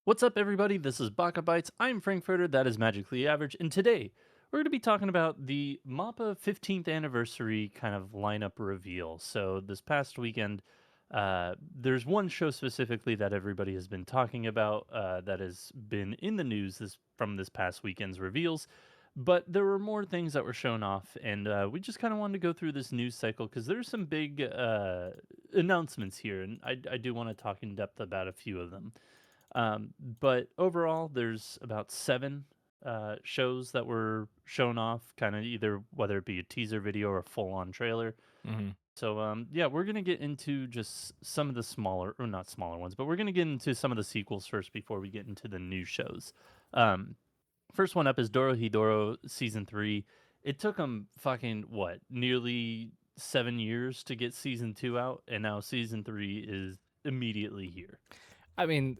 What's up, everybody? This is BakaBites. I'm Frankfurter, that is Magically Average, and today we're going to be talking about the MAPPA 15th anniversary kind of lineup reveal. So, this past weekend, there's one show specifically that everybody has been talking about that has been in the news from this past weekend's reveals, but there were more things that were shown off, and we just kind of wanted to go through this news cycle because there's some big announcements here, and I do want to talk in depth about a few of them. But overall, there's about seven shows that were shown off, kind of either whether it be a teaser video or a full-on trailer. Mhm. So yeah, we're gonna get into just some of the smaller, or not smaller ones, but we're gonna get into some of the sequels first before we get into the new shows. Um, First one up is Dorohedoro season 3. It took them fucking what, nearly 7 years to get season 2 out, and now season 3 is immediately here. I mean,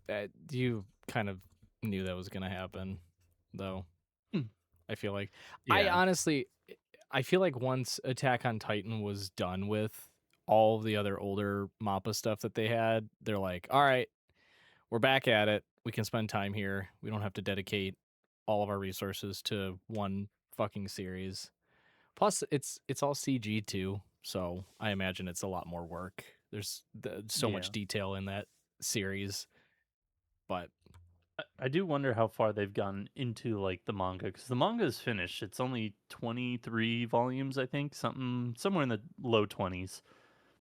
you kind of knew that was gonna happen, though. Hmm. I feel like I Yeah. honestly, I feel like once Attack on Titan was done with all of the other older Mappa stuff that they had, they're like, all right, we're back at it. We can spend time here. We don't have to dedicate all of our resources to one fucking series. Plus, it's all CG too, so I imagine it's a lot more work. There's so much Yeah. detail in that series, but I do wonder how far they've gone into like the manga because the manga is finished. It's only 23 volumes, I think, something somewhere in the low 20s.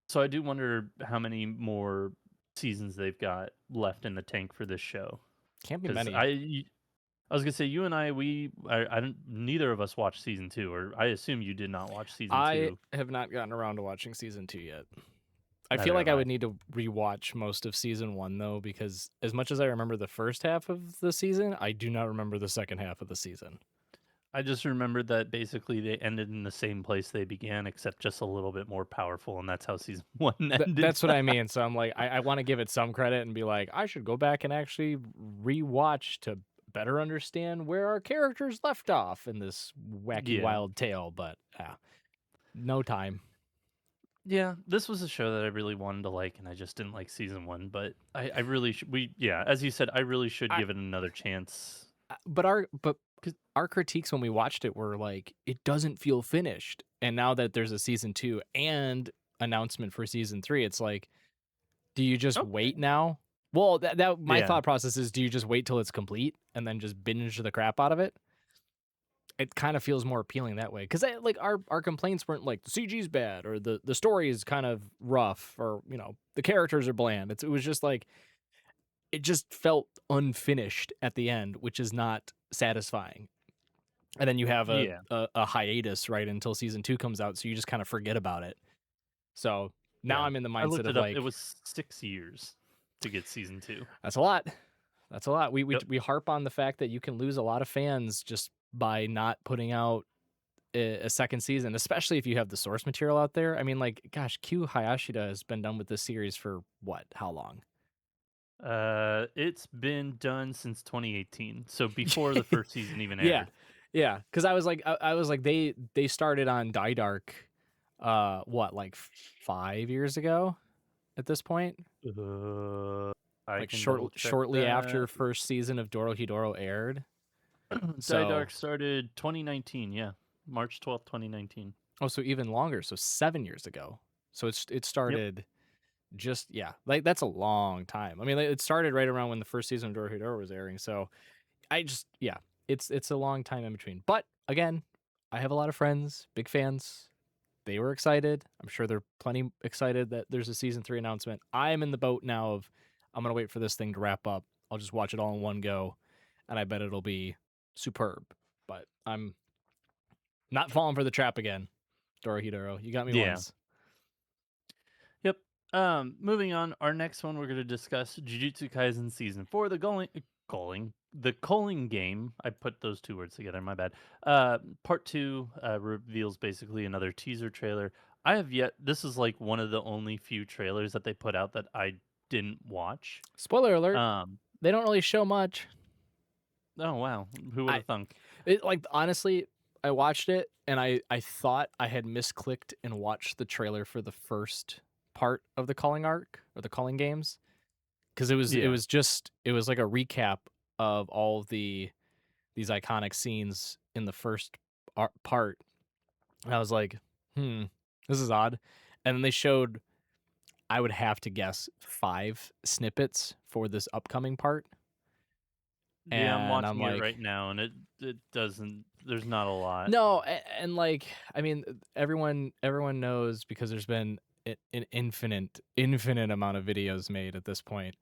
So I do wonder how many more seasons they've got left in the tank for this show. can't be Because many. I was gonna say you and I don't neither of us watched season two, or I assume you did not watch season I two. have not gotten around to watching season 2 yet. I feel Neither like have I I. would need to rewatch most of season 1 though, because as much as I remember the first half of the season, I do not remember the second half of the season. I just remembered that basically they ended in the same place they began, except just a little bit more powerful, and that's how season one ended. That's what I mean. So I'm like, I want to give it some credit and be like, I should go back and actually rewatch to better understand where our characters left off in this wacky Yeah. wild tale. But no time. Yeah, this was a show that I really wanted to like, and I just didn't like season one. But I really should. Yeah, as you said, I really should I, give it another chance. but 'Cause- our critiques when we watched it were like, it doesn't feel finished. And now that there's a season 2 and announcement for season 3, it's like, do you just wait okay. now? Well, that my Yeah. thought process is, do you just wait till it's complete and then just binge the crap out of it? It kind of feels more appealing that way because like our complaints weren't like the CG's bad or the story is kind of rough or the characters are bland. It was just like it just felt unfinished at the end, which is not satisfying. And then you have Yeah. a hiatus right until season 2 comes out, so you just kind of forget about it. So now Yeah. I'm in the I mindset looked of it up. It like, was 6 years to get season two. that's a lot. That's a lot. We, we Yep. we harp on the fact that you can lose a lot of fans just by not putting out a second season, especially if you have the source material out there. I mean, like, gosh, Q Hayashida has been done with this series for what? How long? It's been done since 2018, so before the first season even Yeah, aired. yeah. Because I was like, they started on Die Dark, what, like 5 years ago at this point, Uh, I like can double check shortly after that. first season of Dorohedoro aired. Die So, Dark started 2019, yeah. March 12th, 2019. oh, so even longer. So 7 years ago. So it Yep. started just, yeah, like that's a long time. I mean, like, it started right around when the first season of Dorohedoro was airing. So I just, yeah, it's a long time in between. But again, I have a lot of friends, big fans. They were excited. I'm sure they're plenty excited that there's a season 3 announcement. I am in the boat now of, I'm gonna wait for this thing to wrap up. I'll just watch it all in one go, and I bet it'll be superb. But I'm not falling for the trap again. Dorohedoro, you got me Yeah. once. Yep. Moving on, our next one we're going to discuss Jujutsu Kaisen season 4, the Culling game. I put those two words together, my bad. Part 2 reveals basically another teaser trailer. This is like one of the only few trailers that they put out that I didn't watch. Spoiler alert, Um, they don't really show much. oh wow, who would I have thunk? like, honestly, I watched it and I thought I had misclicked and watched the trailer for the first part of the calling arc or the calling games. because it Yeah. was just it was like a recap of all of these iconic scenes in the first part, and I was like, this is odd. And then they showed, I would have to guess, 5 snippets for this upcoming part, Yeah, I'm and I'm watching it like, right now, and it doesn't. There's not a lot. no, and like, I mean, everyone knows because there's been an infinite amount of videos made at this point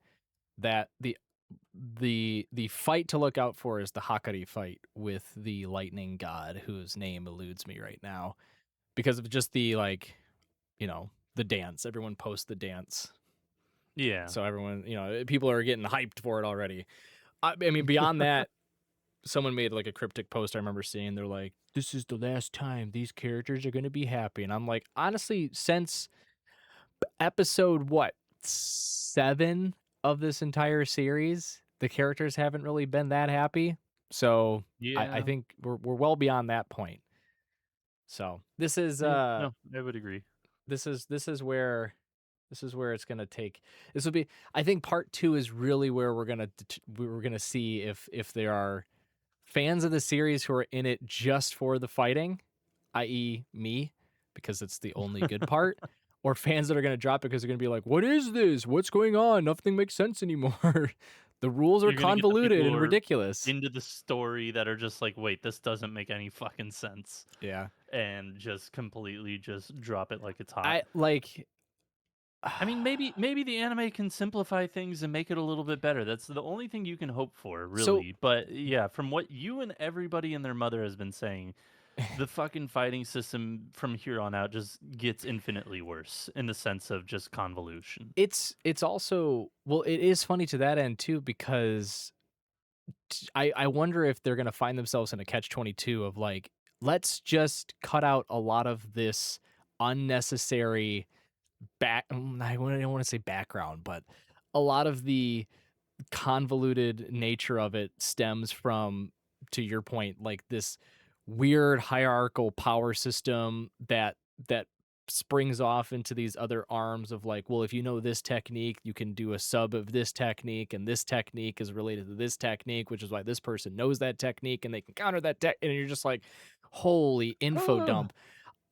that the fight to look out for is the Hakari fight with the lightning god whose name eludes me right now because of just the like, the dance. Everyone posts the dance. Yeah. So everyone, people are getting hyped for it already. I mean, beyond that, someone made like a cryptic post I remember seeing. They're like, "This is the last time these characters are going to be happy." And I'm like, honestly, since episode what 7 of this entire series, the characters haven't really been that happy. So I Yeah. think we're well beyond that point. So this is Yeah. No, I would agree. this is where it's gonna take. This will be. I think part 2 is really where we're gonna see if there are fans of the series who are in it just for the fighting, i.e., me, because it's the only good part, or fans that are gonna drop it because they're gonna be like, "What is this? What's going on? Nothing makes sense anymore. The rules are You're gonna get the people convoluted who and are ridiculous." into the story that are just like, wait, this doesn't make any fucking sense, Yeah, and just completely just drop it like it's hot. I like. I mean, maybe the anime can simplify things and make it a little bit better. That's the only thing you can hope for, So really. But yeah, from what you and everybody and their mother has been saying, the fucking fighting system from here on out just gets infinitely worse in the sense of just convolution. it's also, well, it is funny to that end too because I wonder if they're gonna find themselves in a catch-22 of like, let's just cut out a lot of this unnecessary I don't want to say background, but a lot of the convoluted nature of it stems from, to your point, like this weird hierarchical power system that springs off into these other arms of like, well, if you know this technique, you can do a sub of this technique, and this technique is related to this technique, which is why this person knows that technique and they can counter that tech, and you're just like, holy info Ugh. dump.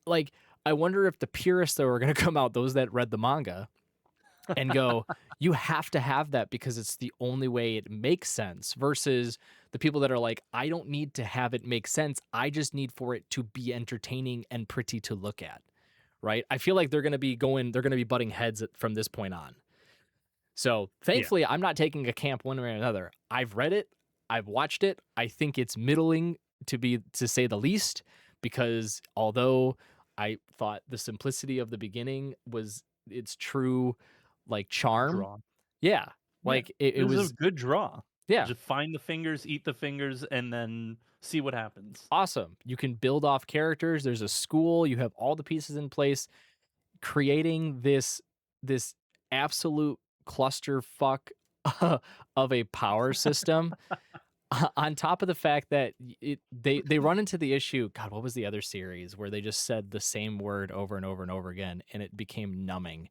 Like, I wonder if the purists that are going to come out, those that read the manga, and go, you have to have that because it's the only way it makes sense, versus the people that are like, I don't need to have it make sense. I just need for it to be entertaining and pretty to look at. Right. I feel like they're going to be butting heads from this point on. So Yeah. thankfully, I'm not taking a camp one way or another. I've read it. I've watched it. I think it's middling to say the least, because although I thought the simplicity of the beginning was its true like charm, Draw. yeah, Yeah. like It it was a was, good draw. yeah, Just find the fingers, eat the fingers, and then see what happens. awesome. You can build off characters. There's a school. You have all the pieces in place, creating this absolute clusterfuck of a power system. On top of the fact that they run into the issue. God, what was the other series where they just said the same word over and over and over again, and it became numbing.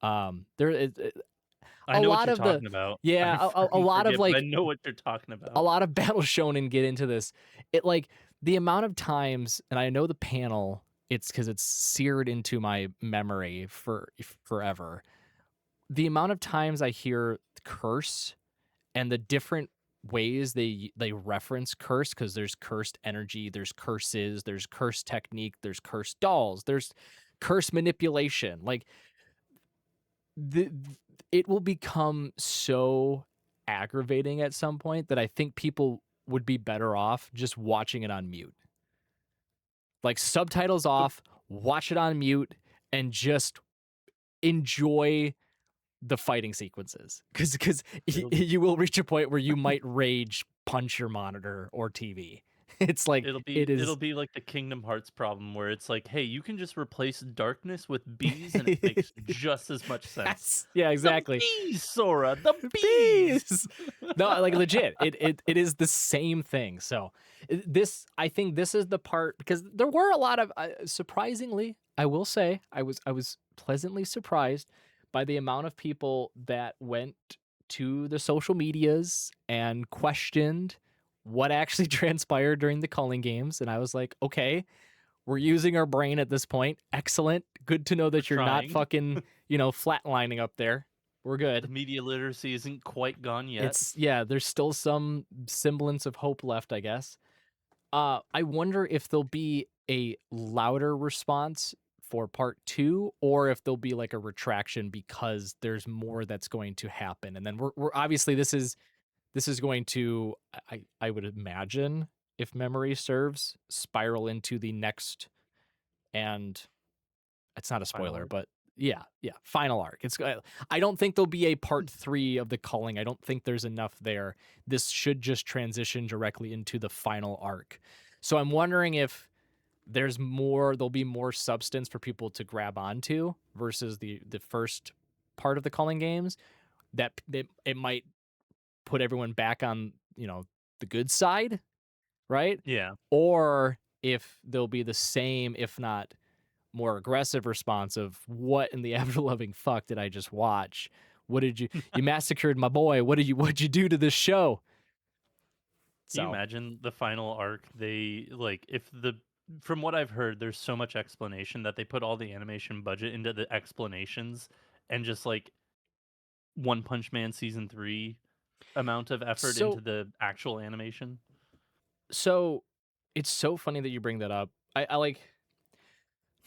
There I a know what lot you're of the talking about. yeah, I a fucking lot of forget, but I like know what you're talking a about. lot of battle shonen get into this. It like the amount of times, and I know the panel. It's because it's seared into my memory for forever. The amount of times I hear curse and the different ways they reference curse, because there's cursed energy, there's curses, there's cursed technique, there's cursed dolls, there's curse manipulation. Like the it will become so aggravating at some point that I think people would be better off just watching it on mute. Like subtitles But off, watch it on mute, and just enjoy the fighting sequences, because it'll you will reach a point where you might rage punch your monitor or TV. It's like it it'll is. be like the Kingdom Hearts problem where it's like, "Hey, you can just replace darkness with bees and it makes just as much sense." Yes, yeah, The exactly. bees, Sora, the bees! Bees. No, like legit. It is the same thing. So this, I think this is the part, because there were a lot of surprisingly, I will say, I was pleasantly surprised by the amount of people that went to the social medias and questioned what actually transpired during the Culling Games, and I was like, okay, we're using our brain at this point. Excellent. Good to know We're that you're not trying. fucking, flatlining up there. We're The good. media literacy isn't quite gone yet. It's yeah, there's still some semblance of hope left, I guess. I wonder if there'll be a louder response for part 2 or if there'll be like a retraction because there's more that's going to happen. And then we're obviously this is going to I would imagine, if memory serves, spiral into the next, and it's not a Final spoiler, arc. but yeah, final arc. I don't think there'll be a part 3 of the Culling. I don't think there's enough there. This should just transition directly into the final arc. So I'm wondering if there'll be more substance for people to grab onto versus the first part of the Culling Games, that it might put everyone back on, the good side, right? Yeah. Or if there'll be the same, if not more aggressive response of, what in the ever loving fuck did I just watch? What did you massacred my boy? What'd you do to this show? Can you So, imagine the final arc? They like if the from what I've heard, there's so much explanation that they put all the animation budget into the explanations and just like One Punch Man season 3 amount of effort into so, the actual animation. so it's so funny that you bring that up. I like,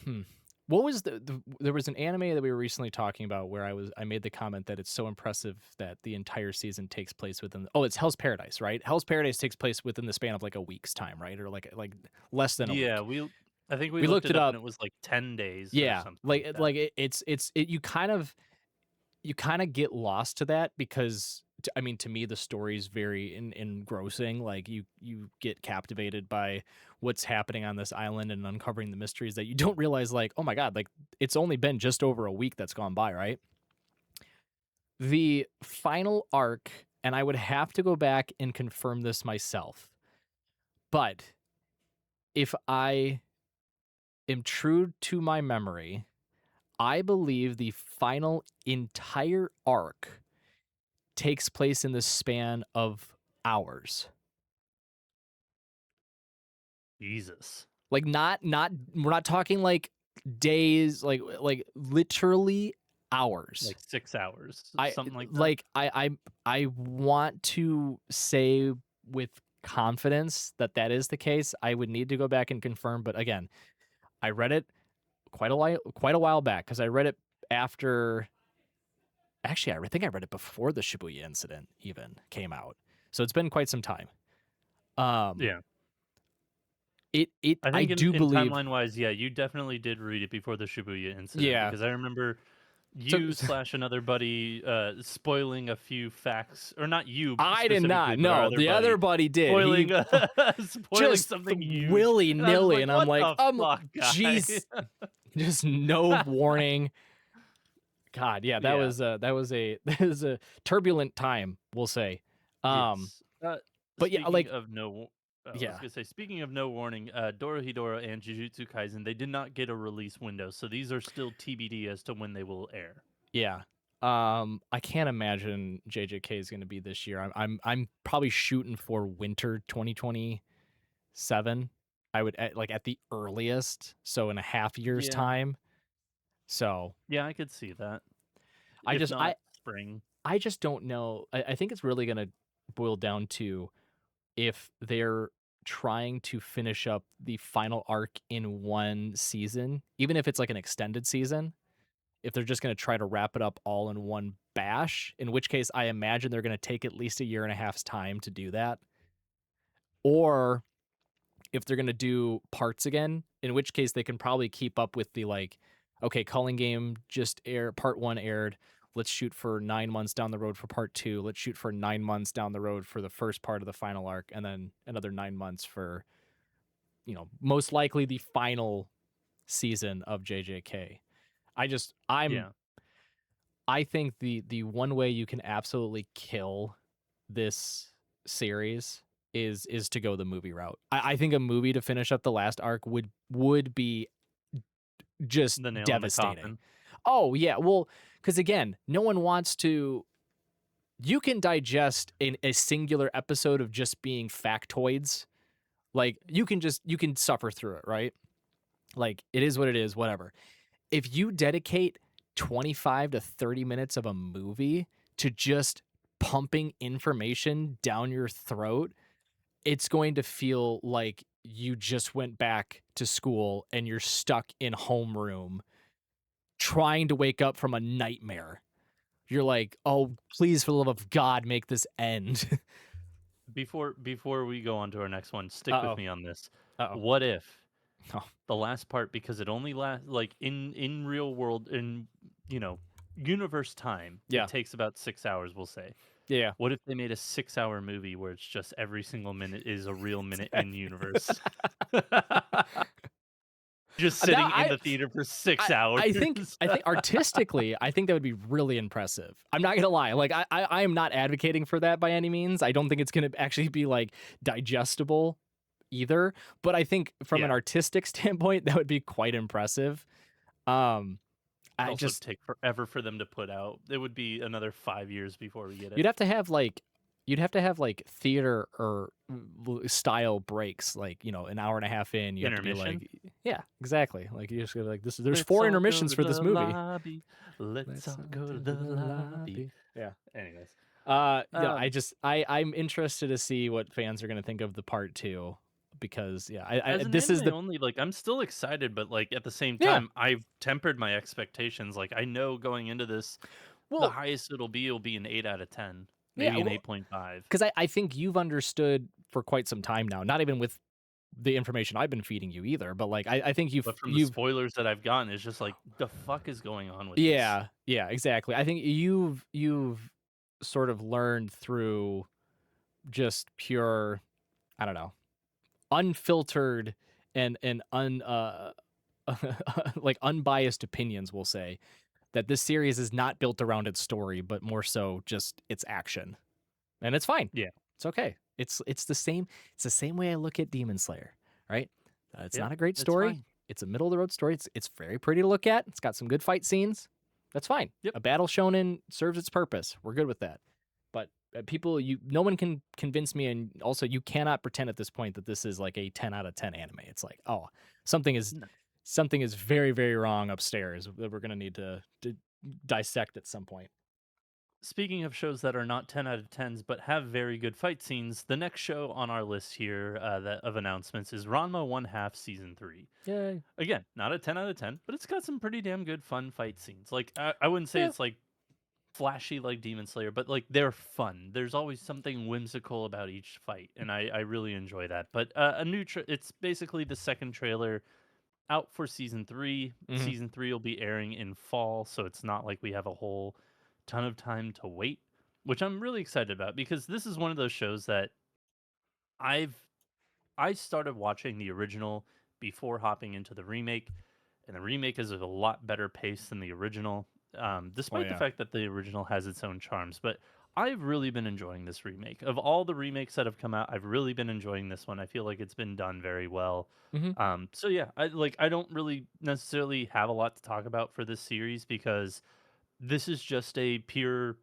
hmm. What was there was an anime that we were recently talking about where I made the comment that it's so impressive that the entire season takes place within, it's Hell's Paradise, right? Hell's Paradise takes place within the span of like a week's time, right? Or like less than a Yeah, week. I think we We looked looked it it up and up. it was like 10 days or Yeah, something like like that. you kind of get lost to that because I mean, to me the story's very engrossing. Like you get captivated by what's happening on this island and uncovering the mysteries that you don't realize, like, oh my god, like it's only been just over a week that's gone by, right? The final arc, and I would have to go back and confirm this myself, but if I am true to my memory, I believe the final entire arc takes place in the span of hours. Jesus. Like not we're not talking like days, like literally hours. Like 6 hours, I something like that. like I want to say with confidence that that is the case. I would need to go back and confirm, but again, I read it quite a while back cuz I read it after, actually I think I read it before the Shibuya incident even came out. So it's been quite some time. Um Yeah. it I I think do in believe, timeline-wise, yeah, you definitely did read it before the Shibuya incident yeah. because I remember So, you slash another buddy spoiling a few facts, or not you I did specifically, not. but our No, other the other buddy buddy did. He spoiling spoiling just something huge, willy and I was just nilly, like, and I'm "What like, the fuck, guy?" jeez, just no warning. God, yeah, Yeah. that was a turbulent time, we'll say. Um, Yes. but yeah, Speaking like, of no, I was yeah, gonna say, speaking of no warning, Dorohedoro and Jujutsu Kaisen, they did not get a release window, so these are still TBD as to when they will air. yeah. I can't imagine JJK is going to be this year. I'm probably shooting for winter 2027. I would like at the earliest, so in a half year's Yeah. time. So Yeah, I could see that. I If just I not spring. I just don't know. I think it's really gonna boil down to if they're trying to finish up the final arc in one season, even if it's like an extended season, if they're just gonna try to wrap it up all in one bash, in which case I imagine they're gonna take at least a year and a half's time to do that. Or if they're gonna do parts again, in which case they can probably keep up with the like, okay, Calling Game just part one aired. Let's shoot for 9 months down the road for part two. Let's shoot for 9 months down the road for the first part of the final arc, and then another 9 months for, most likely the final season of JJK. I just Yeah. I think the one way you can absolutely kill this series is to go the movie route. I think a movie to finish up the last arc would be just The nail in the devastating. coffin. Oh yeah, well, because again, no one wants to. you can digest in a singular episode of just being factoids. Like you can suffer through it, right? Like it is what it is, whatever. If you dedicate 25 to 30 minutes of a movie to just pumping information down your throat, it's going to feel like you just went back to school and you're stuck in homeroom trying to wake up from a nightmare. You're like, "Oh, please for the love of God, make this end." Before we go on to our next one, stick with Uh-oh. me on this. Uh-oh. What if Oh, the last part, because it only lasts like in real world, in you know universe time, it yeah. takes about 6 hours, we'll say. Yeah. What if they made a 6 hour movie where it's just every single minute is a real minute in universe? Just That sitting in the theater for 6 hours. I think artistically, I think that would be really impressive. I'm not gonna lie. Like I am not advocating for that by any means. I don't think it's gonna actually be like digestible either. But I think from an Yeah. artistic standpoint, that would be quite impressive. Um, It'd I also just take forever for them to put out. It would be another 5 years before we get it. you'd have to have like theater or style breaks, like an hour and a half in. You have to be Intermission. like, yeah, exactly. Like you just gotta be like this. There's Let's four all go intermissions to for the this movie. lobby. Let's Let's all all go to to the the lobby. lobby. Yeah. Anyways, Yeah, um, I'm interested to see what fans are gonna think of the part two because yeah, I as an this is anime the only, like I'm still excited, but like at the same yeah. time, I've tempered my expectations. Like I know going into this, the Well, highest it'll be an 8 out of 10, yeah, maybe an well, 8.5. because I think you've understood for quite some time now. Not even with the information I've been feeding you either, but like I think But from the you've spoilers that I've gotten, it's just like the fuck is going on with this? yeah, exactly. I think you've sort of learned through just pure, I don't know, unfiltered and like unbiased opinions, we'll say, that this series is not built around its story, but more so just its action. And it's fine. Yeah. It's okay. It's the same way I look at Demon Slayer, right? It's Yep. not a great It's story. fine. It's a middle of the road story. It's very pretty to look at. It's got some good fight scenes. That's fine. Yep. A battle shonen serves its purpose. We're good with that. But people, no one can convince me, and also you cannot pretend at this point that this is like a 10 out of 10 anime. It's like, oh, something is No. something is very very wrong upstairs that we're gonna need to dissect at some point. Speaking of shows that are not 10 out of 10s but have very good fight scenes, the next show on our list here that of announcements is Ranma One Half Season 3. Yay! Again, not a 10 out of 10, but it's got some pretty damn good fun fight scenes. Like, I wouldn't say Yeah. it's like flashy like Demon Slayer, but like they're fun. There's always something whimsical about each fight, and I really enjoy that. But it's basically the second trailer out for season 3. Mhm. Season 3 will be airing in fall, so it's not like we have a whole ton of time to wait, which I'm really excited about because this is one of those shows that I've I started watching the original before hopping into the remake, and the remake is a lot better pace than the original, Oh despite the yeah. fact that the original has its own charms. But I've really been enjoying this remake. Of all the remakes that have come out, I've really been enjoying this one. I feel like it's been done very well. Mhm. So yeah, I don't really necessarily have a lot to talk about for this series because this is just a pure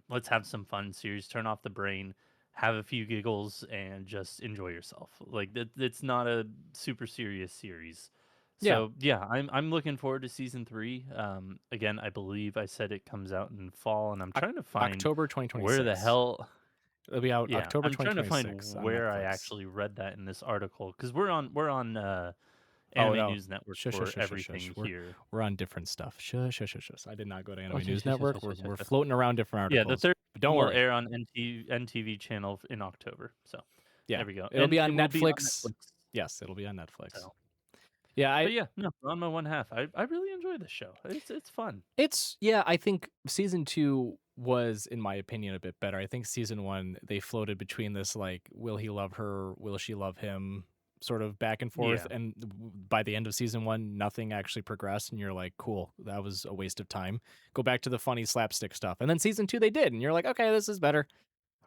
let's have some fun series, turn off the brain, have a few giggles, and just enjoy yourself. Like it's not a super serious series. Yeah. So yeah, I'm looking forward to season 3. Again, I believe I said it comes out in fall, and I'm trying to find October where the 2026. hell. It'll be out Yeah, October I'm trying to 2026 find on where I Netflix. actually read that in this article because we're on Oh Anime no. News Network Shush, shush, for shush, shush, shush. everything here. We're on different stuff. Shush, shush, shush, shush. I did not go to Oh, Anime yes, News yes, yes, Network. yes, yes, yes, We're yes. floating around different Yeah, the articles. third But don't will worry. air on NTV channel in October. So Yeah. there we go, It'll and be it on will be on Netflix. Netflix. Yes, it'll be on Netflix. So, Yeah, but yeah, no, Ranma One Half. I really enjoy this show. It's fun. I think season 2 was, in my opinion, a bit better. I think season 1 they floated between this like will he love her, will she love him sort of back and forth, Yeah, and by the end of season 1 nothing actually progressed and you're like, cool, that was a waste of time. Go back to the funny slapstick stuff. And then season 2 they did and you're like, okay, this is better,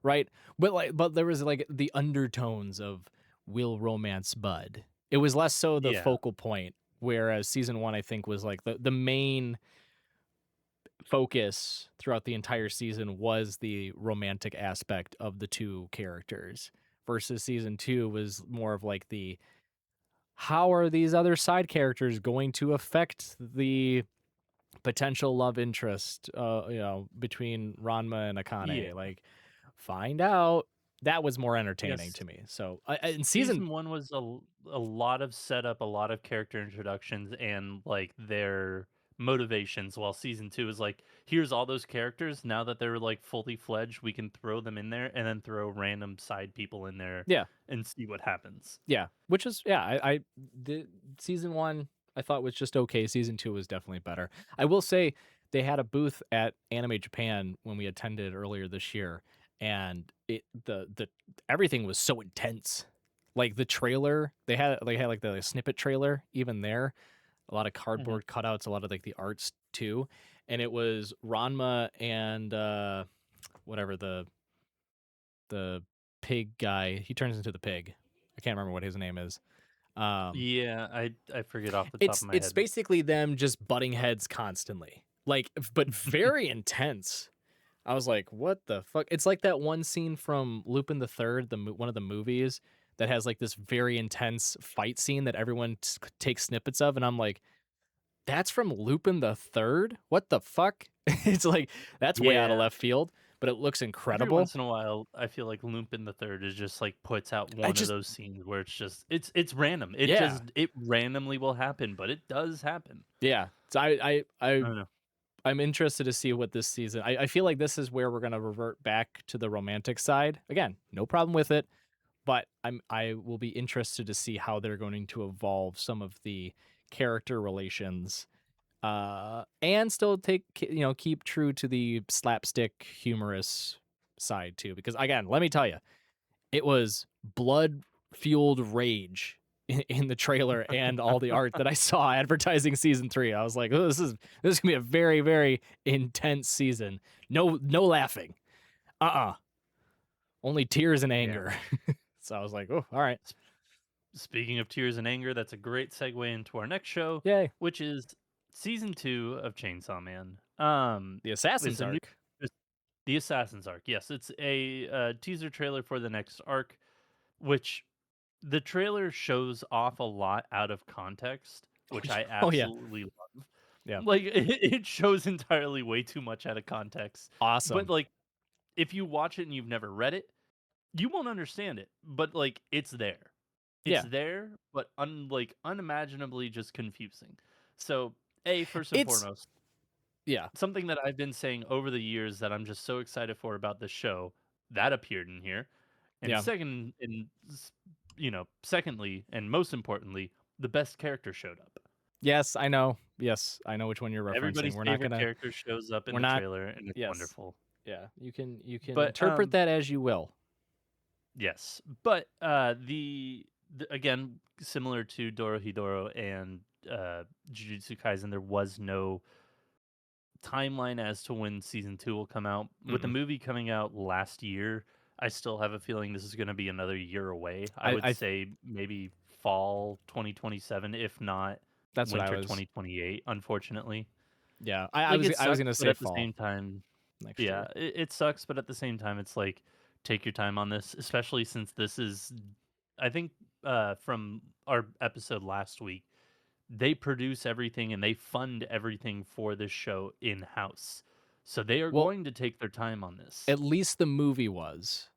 right? But there was like the undertones of will romance bud. It was less so the yeah, focal point, whereas season 1 I think was like the main focus throughout the entire season was the romantic aspect of the two characters versus season 2 was more of like the how are these other side characters going to affect the potential love interest between Ranma and Yeah. Akane, like find out. That was more entertaining Yes. to me. So in season Season 1 was a lot of setup, a lot of character introductions, and, like, their motivations, while season 2 is like, "Here's all those characters, now that they're, like, fully fledged, we can throw them in there and then throw random side people in there yeah. and see what happens." Yeah, which is yeah, I the season 1 I thought was just okay, season 2 was definitely better. I will say they had a booth at Anime Japan when we attended earlier this year, and the everything was so intense. Like the trailer, they had like the snippet trailer even there, a lot of Mhm. cardboard cutouts, a lot of like the arts too, and it was Ranma and whatever the pig guy, he turns into the pig. I can't remember what his name is. Um, Yeah, I forget off the top of my it's head. basically them just butting heads constantly, like, but very intense. I was like, "What the fuck?" It's like that one scene from Lupin the Third, one of the movies that has like this very intense fight scene that everyone takes snippets of, and I'm like, "That's from Lupin the Third? What the fuck?" It's like that's way out of Yeah. left field, but it looks Every incredible. once in a while, I feel like Lupin the Third is just, like, puts out I one of just those scenes where it's random. yeah, It randomly will happen, but it does happen. yeah. So I don't know. I'm interested to see what this season. I feel like this is where we're gonna revert back to the romantic side. Again, no problem with it, but I will be interested to see how they're going to evolve some of the character relations, and still keep true to the slapstick humorous side too. Because again, let me tell you, it was blood fueled rage in the trailer and all the art that I saw advertising season 3. I was like, oh, this is gonna be a very, very intense season. No laughing. Only tears and Yeah. anger. So I was like, oh, all right. S Speaking of tears and anger, that's a great segue into our next show, Yay. which is season 2 of Chainsaw Man. The It's Assassin's a new arc. it's the Assassin's arc. Yes, it's a, teaser trailer for the next arc, which the trailer shows off a lot out of context, Oh which yeah. I Oh yeah. absolutely love. Yeah. Like, it shows entirely way too much out of context, but, Awesome. like, if you watch it and you've never read it, you won't understand it, but, like, it's there. It's Yeah. there, but unimaginably just confusing. So, A, first and It's foremost, yeah. something that I've been saying over the years that I'm just so excited for about this show, that appeared in here. And Yeah. secondly, and most importantly, the best character showed up. Yes, I know. Yes, I know which one you're referencing. Everybody's favorite character shows up in We're the not trailer, and it's yes. wonderful. Yeah. You can But, interpret that as you will. yes, but, the again, similar to Dorohedoro and, Jujutsu Kaisen, there was no timeline as to when season 2 will come out. With the Mm-mm. movie coming out last year, I still have a feeling this is gonna be another year away. I would I say maybe fall 2027, if not That's what I winter was 2028, unfortunately. yeah, I Like, was it I was sucks, gonna but say at the fall same time, next yeah, year. it sucks, but at the same time, it's like, take your time on this, especially since this is I think, from our episode last week, they produce everything and they fund everything for this show in-house. So they are Well, going to take their time on this. at least the movie was.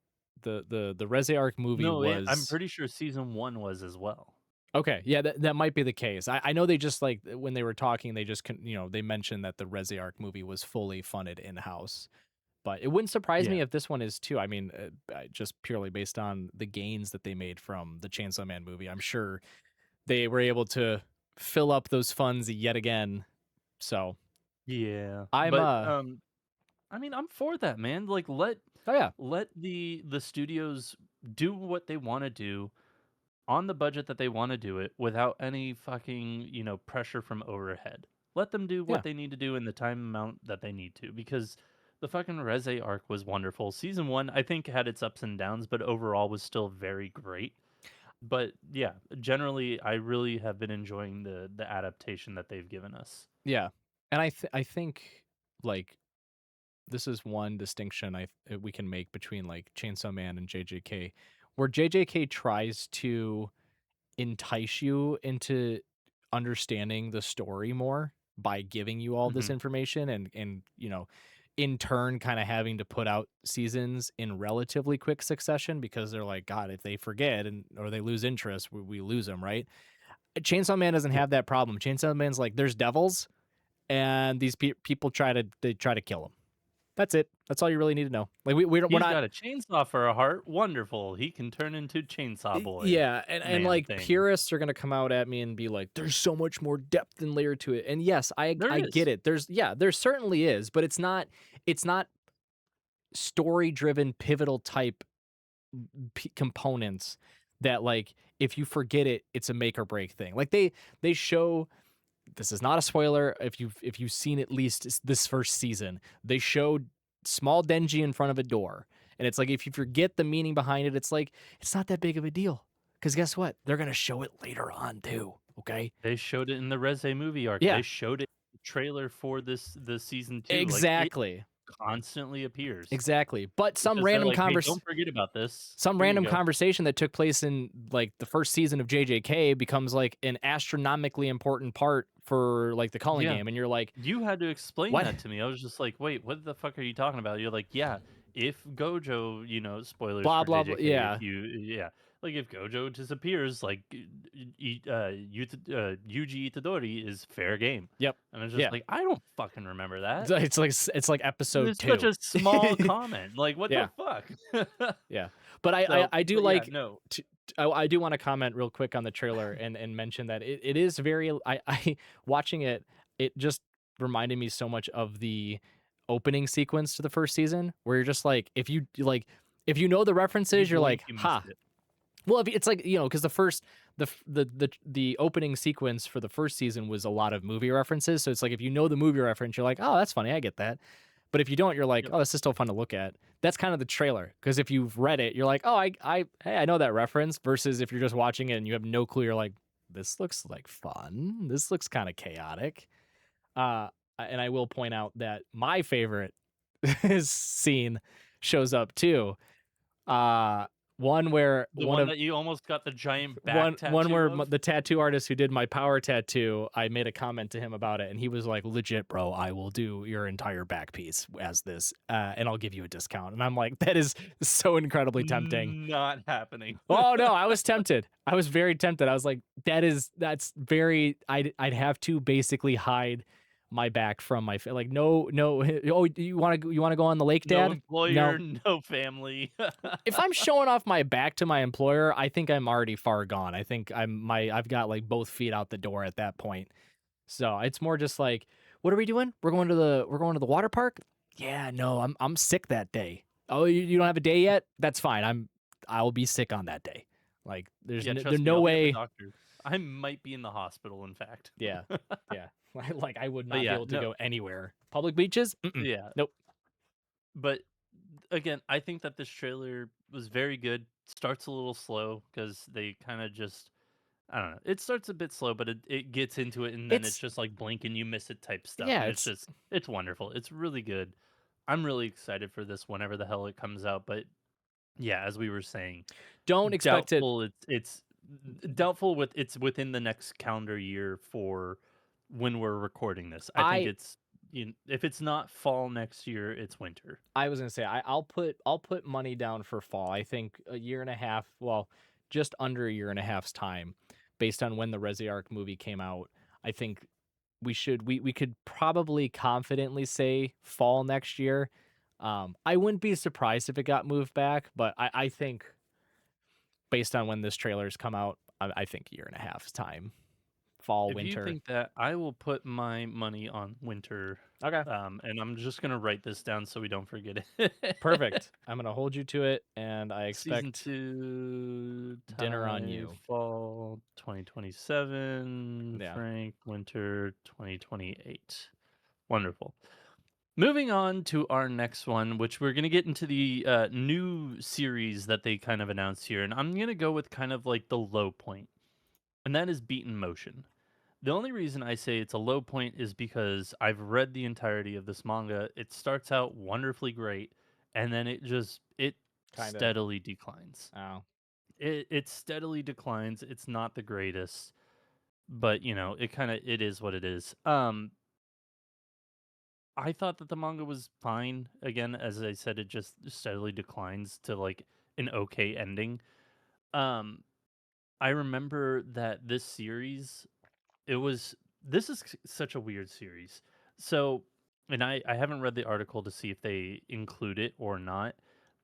The Reze Arc movie No, I'm was pretty sure season 1 was as well. okay. Yeah, that might be the case. I know they just like when they were talking, they just they mentioned that the Reze Arc movie was fully funded in house. But it wouldn't surprise me Yeah. if this one is too. I mean, just purely based on the gains that they made from the Chainsaw Man movie, I'm sure they were able to fill up those funds yet again. So Yeah. I'm But, I mean, I'm for that, man. Like, oh yeah, let the studios do what they wanna do on the budget that they wanna do it without any fucking, pressure from overhead. Let them do yeah. what they need to do in the time amount that they need to, because the fucking Reze arc was wonderful. Season 1, I think, had its ups and downs, but overall was still very great. But, yeah, generally, I really have been enjoying the adaptation that they've given us. Yeah, and I think like this is one distinction we can make between like Chainsaw Man and JJK, where JJK tries to entice you into understanding the story more by giving you all this Mhm. information and in turn kind of having to put out seasons in relatively quick succession because they're like, god, if they forget and or they lose interest, we lose them, right? Chainsaw Man doesn't Yeah. have that problem. Chainsaw Man's like, there's devils and these people try to kill them. That's it. That's all you really need to know. Like we're He's not. got a chainsaw for a heart. Wonderful. He can turn into Chainsaw Boy. Yeah, and Man like thing. purists are gonna come out at me and be like, "There's so much more depth and layer to it." And yes, There I get is. it. There certainly is, but it's not story driven pivotal type components that like if you forget it, it's a make or break thing. Like they show, this is not a spoiler if you've seen at least this first season. They showed small Denji in front of a door, and it's like if you forget the meaning behind it, it's like it's not that big of a deal. Because guess what? They're gonna show it later on too. Okay. They showed it in the Reze movie arc. They Yeah. showed it in the trailer for this season 2. Like, it Exactly. constantly appears. Exactly. But It's just they're like, "Hey, don't forget about this. some Here you random go." conversation that took place in like the first season of JJK becomes like an astronomically important part for like the Culling Yeah. game, and you're like, You had to explain what? that to me. I was just like, "Wait, what the fuck are you talking about?" You're like, "Yeah, if Gojo, spoilers Blah for blah blah. JJK, if Yeah. you yeah, like if Gojo disappears, like Yuji Itadori is fair game." Yep. And I was just Yeah. like, "I don't fucking remember that. It's like episode It's such two. a small comment. Like, what the Yeah. fuck?" Yeah. But I do Yeah, like no. I do want to comment real quick on the trailer and mention that it is very I watching it, it just reminded me so much of the opening sequence to the first season where you're just like if you know the You references, you're blink, like, you missed ha. it. Well, if it's like, because the first the opening sequence for the first season was a lot of movie references. So it's like if you know the movie reference, you're like, oh, that's funny, I get that. But if you don't, you're like, Yep. oh, this is still fun to look at. That's kind of the trailer. Because if you've read it, you're like, oh, hey, I know that reference. Versus if you're just watching it and you have no clue, you're like, this looks like fun. This looks kind of chaotic. And I will point out that my favorite scene shows up too. Uh, one where The one that you almost got the giant back one tattoo where of? the tattoo artist who did my power tattoo, I made a comment to him about it, and he was like, "Legit, bro, I will do your entire back piece as this, and I'll give you a discount." And I'm like, "That is so incredibly tempting." Not happening. Oh no, I was tempted. I was very tempted. I was like, that's very. I'd have to basically hide my back from my like no. Oh, you want to go on the lake, No Dad? employer, No. no family. If I'm showing off my back to my employer, I think I'm already far gone. I think I've got like both feet out the door at that point. So it's more just like, what are we doing? We're going to the water park? Yeah, no, I'm sick that day. Oh, you don't have a day yet? That's fine. I'll be sick on that day. Like Yeah, there's trust me, no I'll be at the way. doctor. I might be in the hospital, in fact. Yeah. Yeah. Like I would But not be yeah, able to no, go anywhere. Public beaches? Mm-mm. yeah. Nope. But again, I think that this trailer was very good. Starts a little slow because they kind of just, I don't know. It starts a bit slow, but it gets into it, and then it's It's just like blink and you miss it type stuff, yeah, and it's wonderful. It's really good. I'm really excited for this whenever the hell it comes out. But yeah, as we were saying, don't expect it. It's doubtful with it's within the next calendar year for when we're recording this. I think I it's if it's not fall next year, it's winter. I was gonna say I'll put money down for fall. I think a year and a half, well, just under a year and a half's time, based on when the Resi Arc movie came out. I think we could probably confidently say fall next year. I wouldn't be surprised if it got moved back, but I think based on when this trailer's come out, I think a year and a half's time, fall If you winter. think that, I will put my money on winter. Okay, And I'm just gonna write this down so we don't forget it. perfect. I'm gonna hold you to it, and I Season expect 2, dinner on Ty, you. fall 2027, Yeah. Frank, winter 2028. Wonderful. Moving on to our next one, which we're going to get into the new series that they kind of announced here. And I'm going to go with kind of like the low point, and that is Beaten Motion. The only reason I say it's a low point is because I've read the entirety of this manga. It starts out wonderfully great, and then it Kind of. steadily declines. Oh. It steadily declines. It's not the greatest, but it is what it is. I thought that the manga was fine. Again, as I said, it just steadily declines to like an okay ending. Um, I remember that this series, it was this is such a weird series. So, and I haven't read the article to see if they include it or not,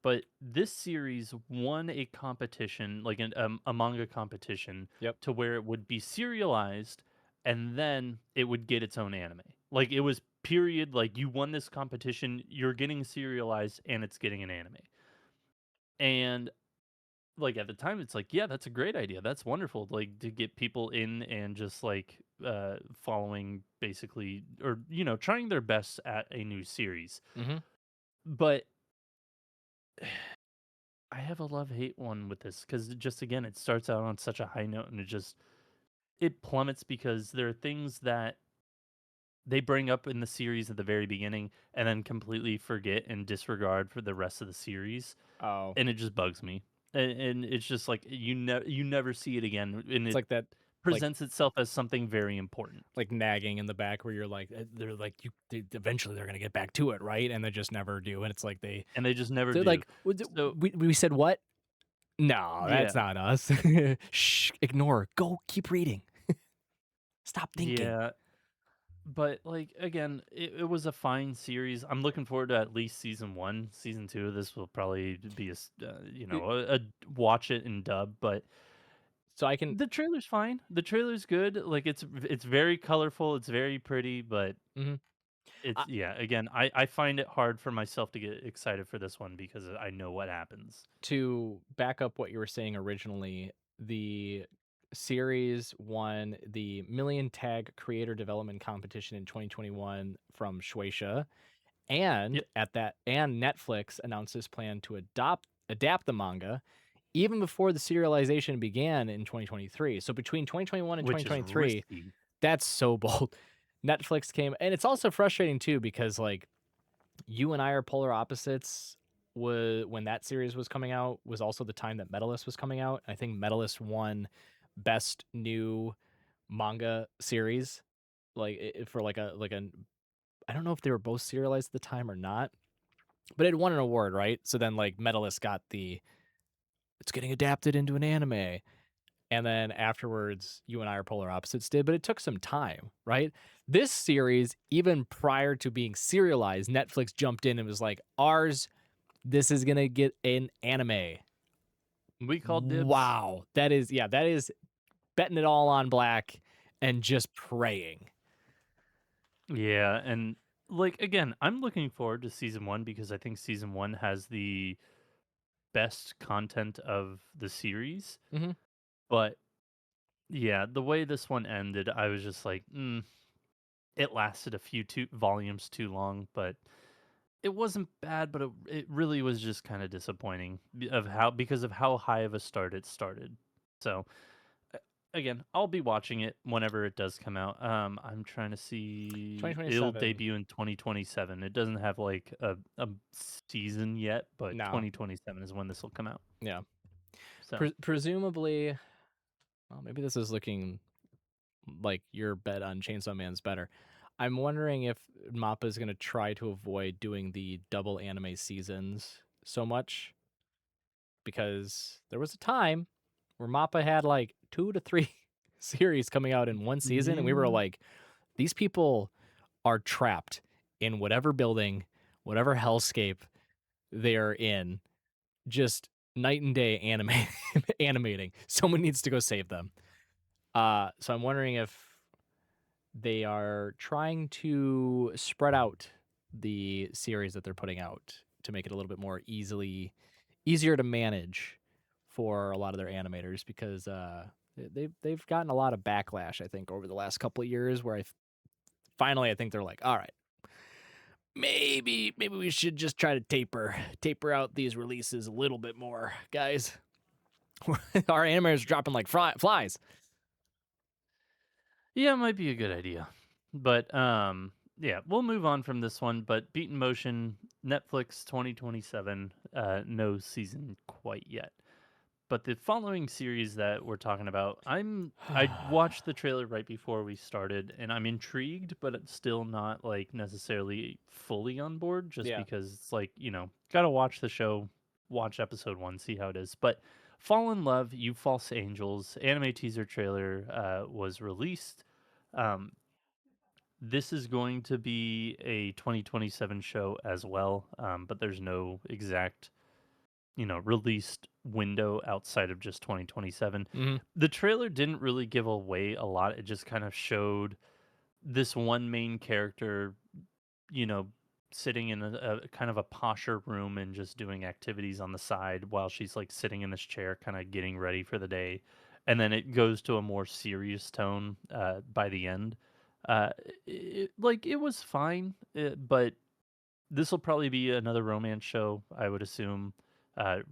but this series won a competition, like a manga competition, Yep. to where it would be serialized, and then it would get its own anime. Like it was period. Like you won this competition, you're getting serialized, and it's getting an anime. And like, at the time, it's like, yeah, that's a great idea. That's wonderful, like, to get people in and just, like, following basically or, trying their best at a new series. Mm-hmm. But I have a love-hate one with this because just, again, it starts out on such a high note and it plummets because there are things that they bring up in the series at the very beginning and then completely forget and disregard for the rest of the series, Oh, and it just bugs me. And it's just like you never see it again, and it's it like that, like presents itself as something very important, like nagging in the back where you're like, they're like, eventually they're gonna get back to it, right? And they just never do. And it's like and they just never they're do. like, So we said what? No, that's yeah, not us. Shh, ignore. Go, keep reading. Stop thinking. yeah, but like again, it was a fine series. I'm looking forward to at least season one, season two. This will probably be It- a watch it in dub, but So I can. the trailer's fine. The trailer's good. Like it's very colorful. It's very pretty, but Mhm. it's yeah. Again, I find it hard for myself to get excited for this one because I know what happens. To back up what you were saying originally, the series won the Million Tag Creator Development Competition in 2021 from Shueisha, and Yep, Netflix announced its plan to adapt the manga even before the serialization began in 2023. So between 2021 and which is 2023, risky. that's so bold. Netflix came, and it's also frustrating too because like you and I are polar opposites. Was when that series was coming out was also the time that Medalist was coming out. I think Medalist won best new manga series, like for like a I don't know if they were both serialized at the time or not, but it won an award, right? So then like Medalist got the it's getting adapted into an anime. And then afterwards, you and I are polar opposites did, but it took some time, right? This series, even prior to being serialized, Netflix jumped in and was like, ours, this is gonna get an anime. We call dibs. Wow. That is betting it all on black and just praying. Yeah, and like again, I'm looking forward to season one because I think season one has the best content of the series. Hmm. But yeah, the way this one ended, I was just like, it lasted a few volumes too long, but it wasn't bad, but it really was just kind of disappointing because of how high of a start it started. So a- again, I'll be watching it whenever it does come out. I'm trying to see it'll 2027. debut in 2027. It doesn't have like a season yet, but No. 2027 is when this will come out. Yeah. So Presumably, well, maybe this is looking like your bet on Chainsaw Man's better. I'm wondering if Mappa is going to try to avoid doing the double anime seasons so much because there was a time where Mappa had like 2 to 3 series coming out in one season, and we were yeah, like, these people are trapped in whatever building, whatever hellscape they're in, just night and day animating. Someone needs to go save them. So I'm wondering if they are trying to spread out the series that they're putting out to make it a little bit more easier to manage for a lot of their animators because they've gotten a lot of backlash, I think, over the last couple of years where finally I think they're like, all right, maybe we should just try to taper out these releases a little bit more, guys. Our animators are dropping like flies. Yeah, it might be a good idea. But yeah, we'll move on from this one. But Beaten Motion, Netflix 2027, no season quite yet. But the following series that we're talking about, I watched the trailer right before we started, and I'm intrigued, but it's still not like necessarily fully on board, just Yeah. because it's like, gotta watch the show, watch episode one, see how it is. But Fall in Love, You False Angels anime teaser trailer was released. Um, this is going to be a 2027 show as well, but there's no exact released window outside of just 2027. Hmm. The trailer didn't really give away a lot. It just kind of showed this one main character, you know, sitting in a kind of a posher room and just doing activities on the side while she's like sitting in this chair, kind of getting ready for the day. And then it goes to a more serious tone by the end. It was fine, but this will probably be another romance show, I would assume,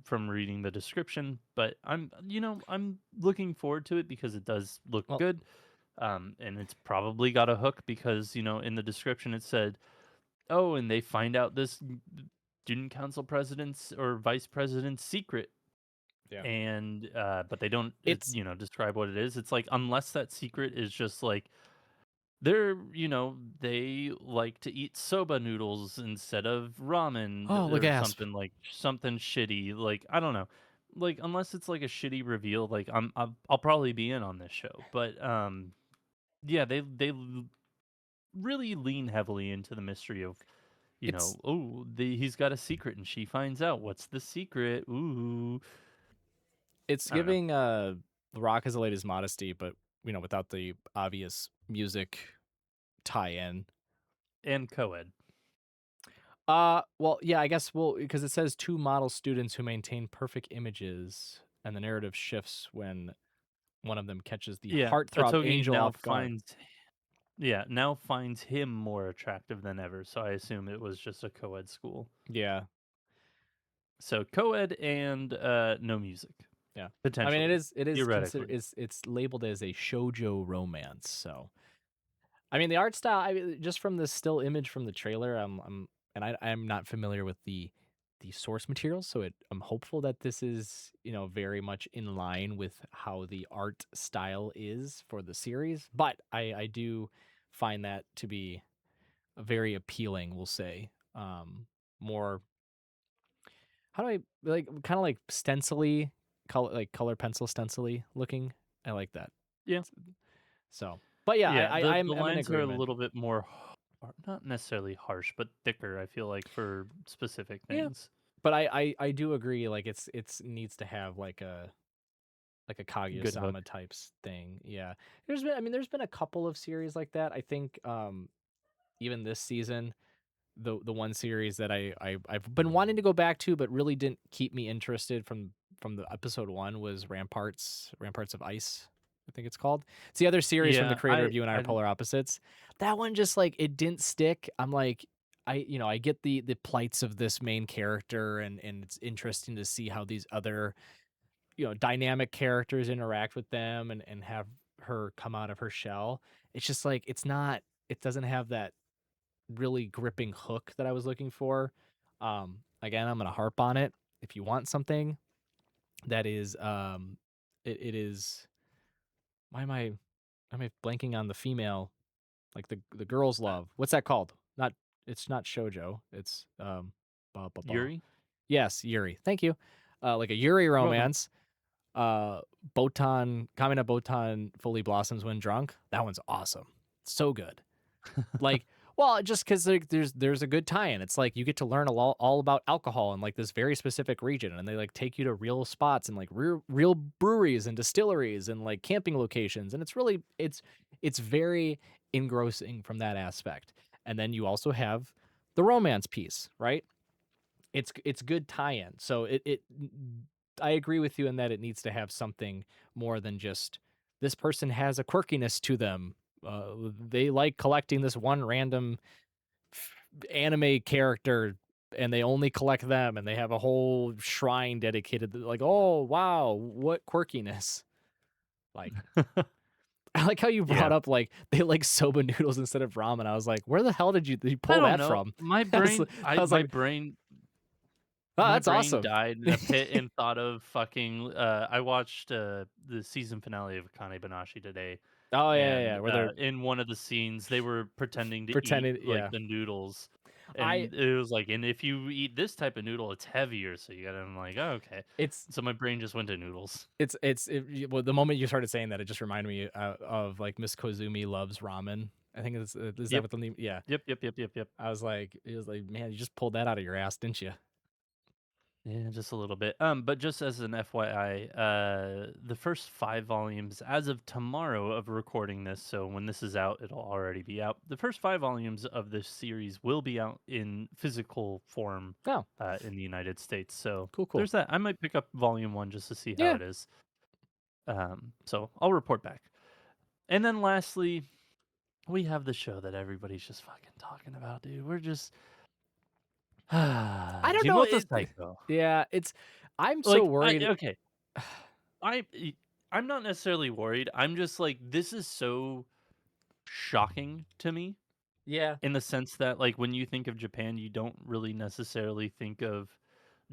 from reading the description. But I'm looking forward to it because it does look Well, good, and it's probably got a hook because in the description it said, "Oh, and they find out this student council president's or vice president's secret." yeah. And but they don't, It's describe what it is. It's like unless that secret is just like they like to eat soba noodles instead of ramen oh, the or gasp. something like something shitty. Like, I don't know. Like, unless it's like a shitty reveal, like I'll probably be in on this show. But yeah, they really lean heavily into the mystery of, It's he's got a secret and she finds out what's the secret. Ooh, it's I don't know. giving The Rock as a latest modesty, but without the obvious music tie-in. And co-ed. Well, yeah, I guess because it says two model students who maintain perfect images, and the narrative shifts when one of them catches the Yeah, heartthrob Otogi angel now off guard. finds him more attractive than ever, so I assume it was just a co-ed school. Yeah, So co-ed and, no music, yeah. I mean, potentially, it is considered theoretically. it's labeled as a shoujo romance. So, I mean, the art style. I mean, just from the still image from the trailer, and I'm not familiar with the source material, so I'm hopeful that this is very much in line with how the art style is for the series. But I do find that to be very appealing. We'll say more. How do I like kind of like stencily color pencil stencily looking? I like that. Yeah, So, but yeah, yeah, the I'm in lines are a agreement. little bit more not necessarily harsh, but thicker, I feel like, for specific Yeah, things. but I do agree. Like it's needs to have like a Good hook. Kaguya-sama types thing. Yeah, there's been a couple of series like that. I think even this season, the one series that I've been wanting to go back to, but really didn't keep me interested from the episode one was Ramparts of Ice. I think it's called. It's the other series from the Yeah, creator of You and I Are Polar Opposites. That one just like it didn't stick. I'm like, I get the plights of this main character, and it's interesting to see how these other dynamic characters interact with them and have her come out of her shell. It's just like it doesn't have that really gripping hook that I was looking for. Again, I'm gonna harp on it. If you want something that is it is why am I blanking on the female, like the girl's uh, love. What's that called? Not It's not shoujo. It's ba ba ba. Yuri? Yes, Yuri. Thank you. Like a Yuri You're welcome. romance. Uh Botan Kamina Botan fully blossoms when drunk. That one's awesome. So good. Like, well, just because like, there's a good tie-in. It's like you get to learn all about alcohol in like this very specific region, and they like take you to real spots and like real breweries and distilleries and like camping locations, and it's very engrossing from that aspect. And then you also have the romance piece, right? It's good tie-in. So it I agree with you in that it needs to have something more than just this person has a quirkiness to them. They like collecting this one random anime character and they only collect them and they have a whole shrine dedicated to like, oh wow, what quirkiness. Like I like how you brought Yeah. up like they like soba noodles instead of ramen. I was like, where the hell did you I pull don't that know. from? My I was, brain I I was my like, brain oh, my that's brain awesome. died in a pit and thought of fucking I watched the season finale of Akane Banashi today, Oh yeah, yeah, and yeah. Where they're in one of the scenes they were pretending to eat pretending, like yeah. the noodles, I and it was like, and if you eat this type of noodle it's heavier, so you gotta, I'm like, oh, okay. it's So my brain just went to noodles. well, the moment you started saying that, it just reminded me of like Miss Kozumi loves ramen. I think it's is that Yep. what the name? Yeah. Yep, yep, yep, yep, yep. I was like, it was like, man, you just pulled that out of your ass, didn't you? Yeah, just a little bit. But just as an FYI, the first 5 volumes, as of tomorrow of recording this, so when this is out, it'll already be out. The first 5 volumes of this series will be out in physical form, Oh, in the United States. So cool, cool. there's that. I might pick up volume 1 just to see how Yeah, it is. So I'll report back. And then lastly, we have the show that everybody's just fucking talking about, dude. We're just I don't know. Jimoto Saiko. Yeah, it's. I'm so Like, I worried. okay. I e I'm not necessarily worried, I'm just like, this is so shocking to me Yeah. in the sense that, like, when you think of Japan, you don't really necessarily think of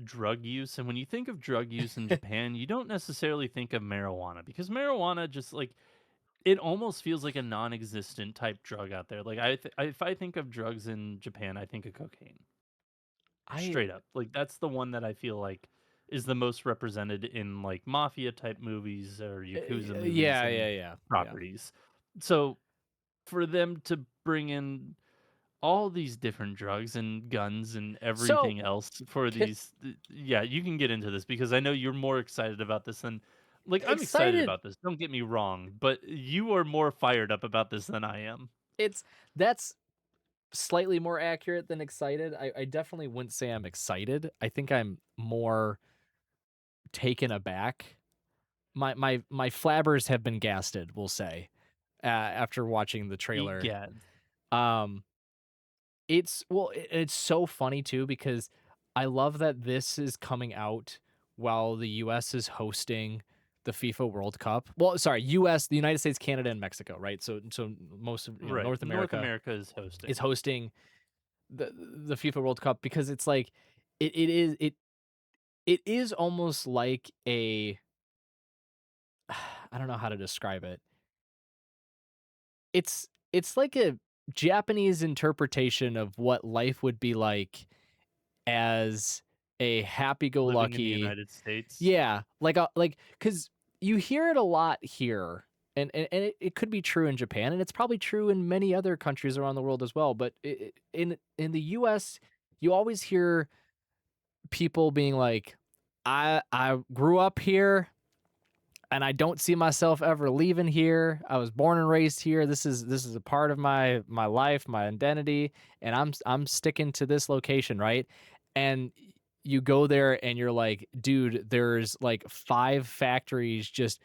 drug use, and when you think of drug use in Japan, you don't necessarily think of marijuana, because marijuana just, like, it almost feels like a non-existent type drug out there, like, if I think of drugs in Japan, I think of cocaine. I Straight up. Like, that's the one that I feel like is the most represented in, like, mafia type movies or Yakuza movies yeah, and yeah, yeah, yeah. properties. So, for them to bring in all these different drugs and guns and So everything else for can, these yeah, you can get into this because I know you're more excited about this than, like, I'm excited excited. about this, don't get me wrong, but you are more fired up about this than I am. It's that's slightly more accurate than excited. I definitely wouldn't say I'm excited. I think I'm more taken aback. My flabbers have been gasted, we'll say, after watching the trailer. Egads. Um, it's well, it's so funny too because I love that this is coming out while the U.S. is hosting the FIFA World Cup. Well, sorry, U.S., the United States, Canada, and Mexico, right? So most of Right. North North America America is is hosting. hosting the FIFA World Cup because it's like it is almost like a I don't know how to describe it. It's like a Japanese interpretation of what life would be like as a Living in the happy-go-lucky. United States. Yeah, like because you hear it a lot here, and it could be true in Japan, and it's probably true in many other countries around the world as well. But in the U.S., you always hear people being like, I grew up here and I don't see myself ever leaving here. I was born and raised here. This is a part of my life, my identity, and I'm sticking to this location, right? And you go there and you're like, dude, there's like 5 factories just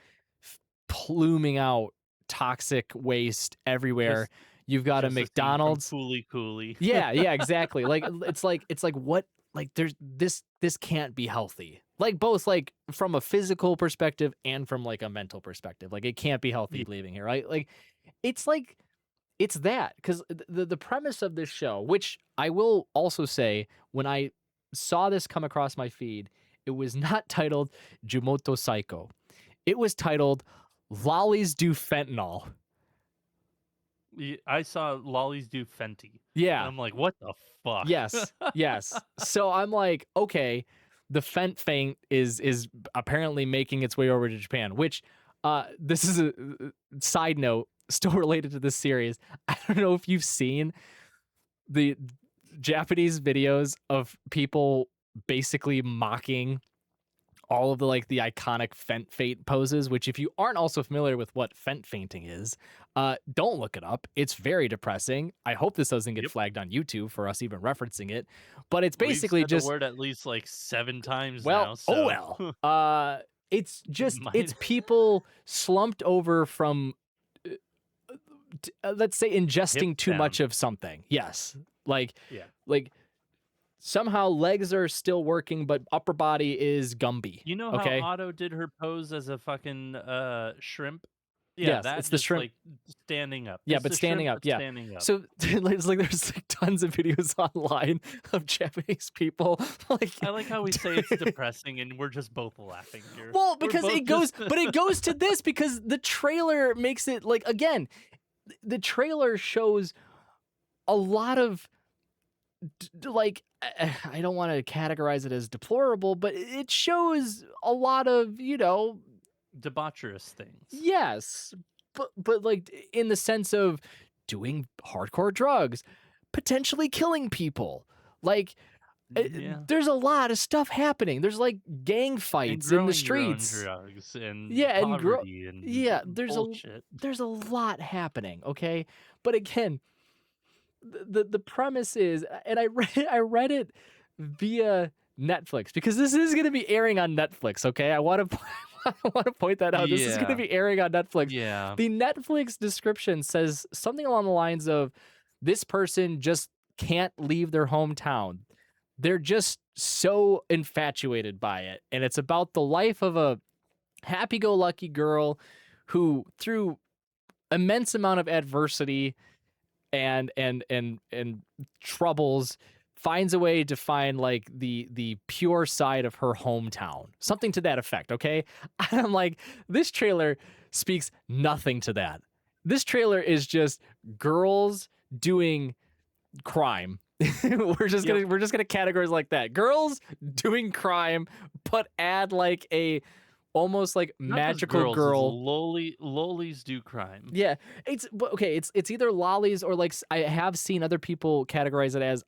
pluming out toxic waste everywhere. Just You've got a just a scene from McDonald's. Fooly Cooly. Yeah, yeah, exactly. Like it's like what like there's this can't be healthy. Like both like from a physical perspective and from like a mental perspective. Like it can't be healthy Ye leaving here, right? Like it's that cuz the premise of this show, which I will also say when I saw this come across my feed, it was not titled Jimoto Saiko. It was titled Lollies Do Fentanyl. I saw lollies do Fenty, and Yeah. I'm like, "What the fuck?" Yes, yes. So I'm like, okay, the Fent feint is apparently making its way over to Japan, which this is a side note still related to this series. I don't know if you've seen the Japanese videos of people basically mocking all of the like the iconic Fent feint poses, which if you aren't also familiar with what Fent fainting is, don't look it up. It's very depressing. I hope this doesn't get Yep. flagged on YouTube for us even referencing it. But it's We've basically said the just word at least, like, 7 times well, now, oh so well. It's just might it's people slumped over from let's say ingesting hips too much down. of something. Yes. Like Yeah. like somehow legs are still working but upper body is Gumby. You know how Okay? Otto did her pose as a fucking, shrimp? Yeah, Yes, that it's the just shrimp. like standing up. Yeah, It's but the standing shrimp up, that's yeah. standing up. So it's like there's like tons of videos online of Japanese people I like like how we say it's depressing and we're just both laughing here. well, We're because both it goes just but it goes to this because the trailer makes it like again, the trailer shows a lot of like I don't want to categorize it as deplorable, but it shows a lot of, debaucherous things. yes, but like in the sense of doing hardcore drugs, potentially killing people. Like Yeah. there's a lot of stuff happening. There's like gang And fights in the growing your own streets. drugs and Yeah, and grow poverty and yeah, bullshit. there's a lot happening, okay? But again, the premise is and I read it via Netflix because this is going to be airing on Netflix, okay? I want to I want to point that out. This is going to Yeah. be airing on Netflix. Yeah. The Netflix description says something along the lines of this person just can't leave their hometown. They're just so infatuated by it. And it's about the life of a happy-go-lucky girl who through immense amount of adversity and troubles finds a way to find like the pure side of her hometown, something to that effect, okay? And I'm like, this trailer speaks nothing to that. This trailer is just girls doing crime. Yep. We're just gonna categorize like that, girls doing crime, but add like a almost like Not just magical girls, it's girl. lolis do crime. Yeah, okay. It's either lollies or like I have seen other people categorize it as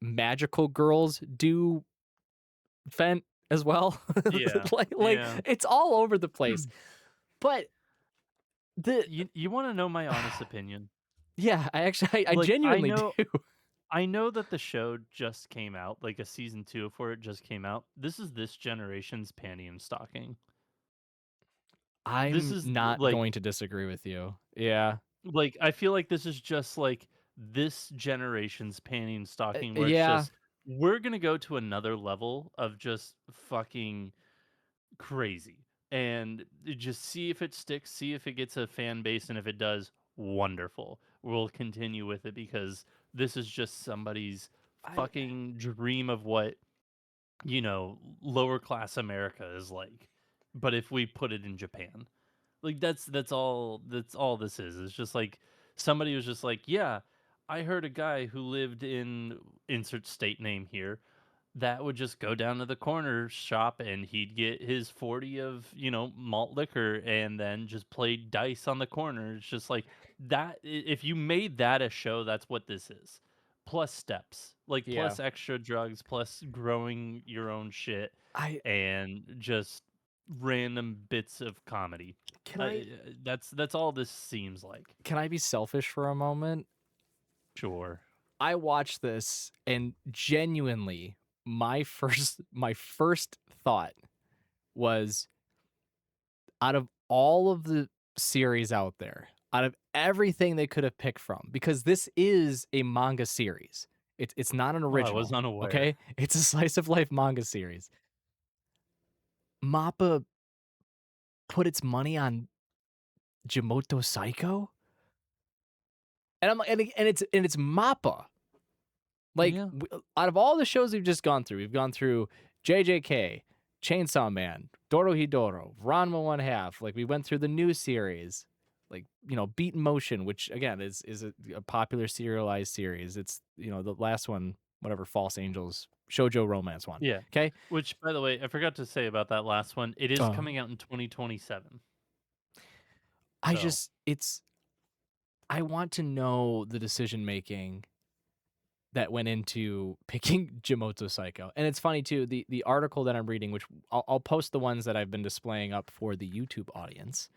magical girls do fent as well. Yeah. Like Yeah. it's all over the place. But the You wanna know my honest opinion? yeah, I actually I Like, genuinely do. I know that the show just came out, like a season 2 for it just came out. This is this generation's panty and stocking. This I'm is not going to disagree with you. Yeah. I feel like this is just like this generation's panty and stocking where it's Yeah. just we're gonna go to another level of just fucking crazy and just see if it sticks, see if it gets a fan base, and if it does, wonderful. We'll continue with it because this is just somebody's I fucking dream of what, lower class America is like. But if we put it in Japan. Like that's all this is. It's just like somebody was just like, "Yeah, I heard a guy who lived in insert state name here that would just go down to the corner shop and he'd get his 40 of, malt liquor and then just play dice on the corner." It's just like that if you made that a show, that's what this is. Plus steps. Like yeah. plus extra drugs, plus growing your own shit I and just random bits of comedy. can I That's all this seems like. can I be selfish for a moment? Sure. I watched this and genuinely my first thought was out of all of the series out there, out of everything they could have picked from, because this is a manga series. It's not an Oh, I was original, unaware. okay? It's a slice of life manga series. Mappa put its money on Jimoto Saiko? And I'm like, and it's Mappa. Like Yeah. out of all the shows we've gone through JJK, Chainsaw Man, Dorohedoro, Ranma One Half. Like we went through the new series, like Beat in Motion, which again is a popular serialized series. It's the last one, whatever, False Angels, shoujo romance one. Yeah. Okay, Which, by the way, I forgot to say about that last one. It is uh, coming out in 2027. I So, just it's I want to know the decision making that went into picking Jimoto Saiko. And it's funny too, the article that I'm reading, which I'll post the ones that I've been displaying up for the YouTube audience.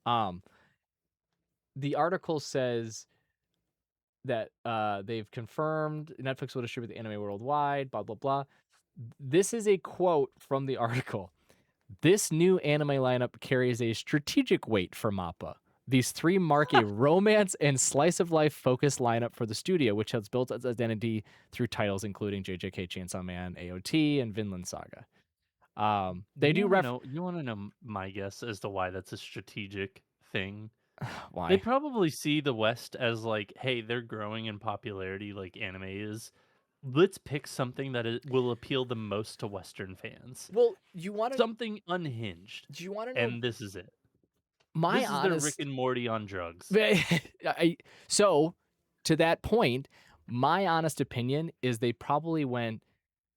Um, the article says that they've confirmed Netflix will distribute the anime worldwide, blah blah blah. This is a quote from the article. This new anime lineup carries a strategic weight for MAPPA. These three mark a romance and slice of life focused lineup for the studio, which has built its identity through titles including JJK, Chainsaw Man, AOT, and Vinland Saga. They you do want to ref. know you want to know my guess as to why that's a strategic thing? They Why? probably see the West as like, "Hey, they're growing in popularity like anime is. Let's pick something that will appeal the most to Western fans. Well, you want to Something unhinged." do you want to know And this is it. my This is their Rick honest and Morty on drugs. I, so to that point, my honest opinion is they probably went,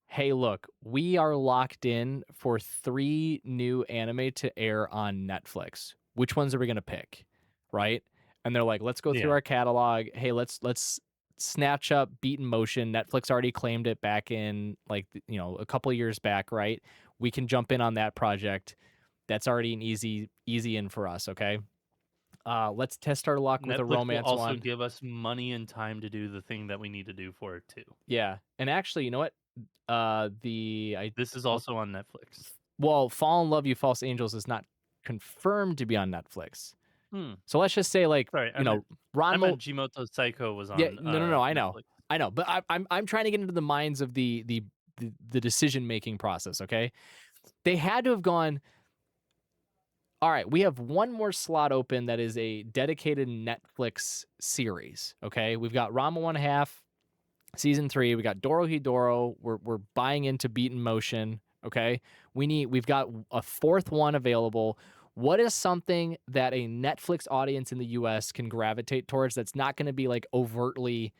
"Hey, look, we are locked in for 3 new anime to air on Netflix. Which ones are we gonna pick?" Right? And they're like, "Let's go through Yeah. our catalog. Hey, let's snatch up Beat in Motion. Netflix already claimed it back in like, a couple years back, right? We can jump in on that project. That's already an easy in for us, okay? Let's test our luck with a Netflix will romance also one." give us money and time to do the thing that we need to do for it too. Yeah. And actually, you know what? The I This is I'll also on Netflix. Well, Fall in Love, You False Angels is not confirmed to be on Netflix. Hmm. So let's just say, like, Sorry, I Ranmo. meant Jimoto Saiko was Yeah, on no, Netflix. I know, but I'm trying to get into the minds of the decision making process. Okay, they had to have gone. All right, we have one more slot open that is a dedicated Netflix series. Okay, we've got Rama 1/2 season 3. We got Dorohedoro. We're buying into Beat in Motion. Okay, we've got a fourth one available. What is something that a Netflix audience in the U.S. can gravitate towards that's not going to be like overtly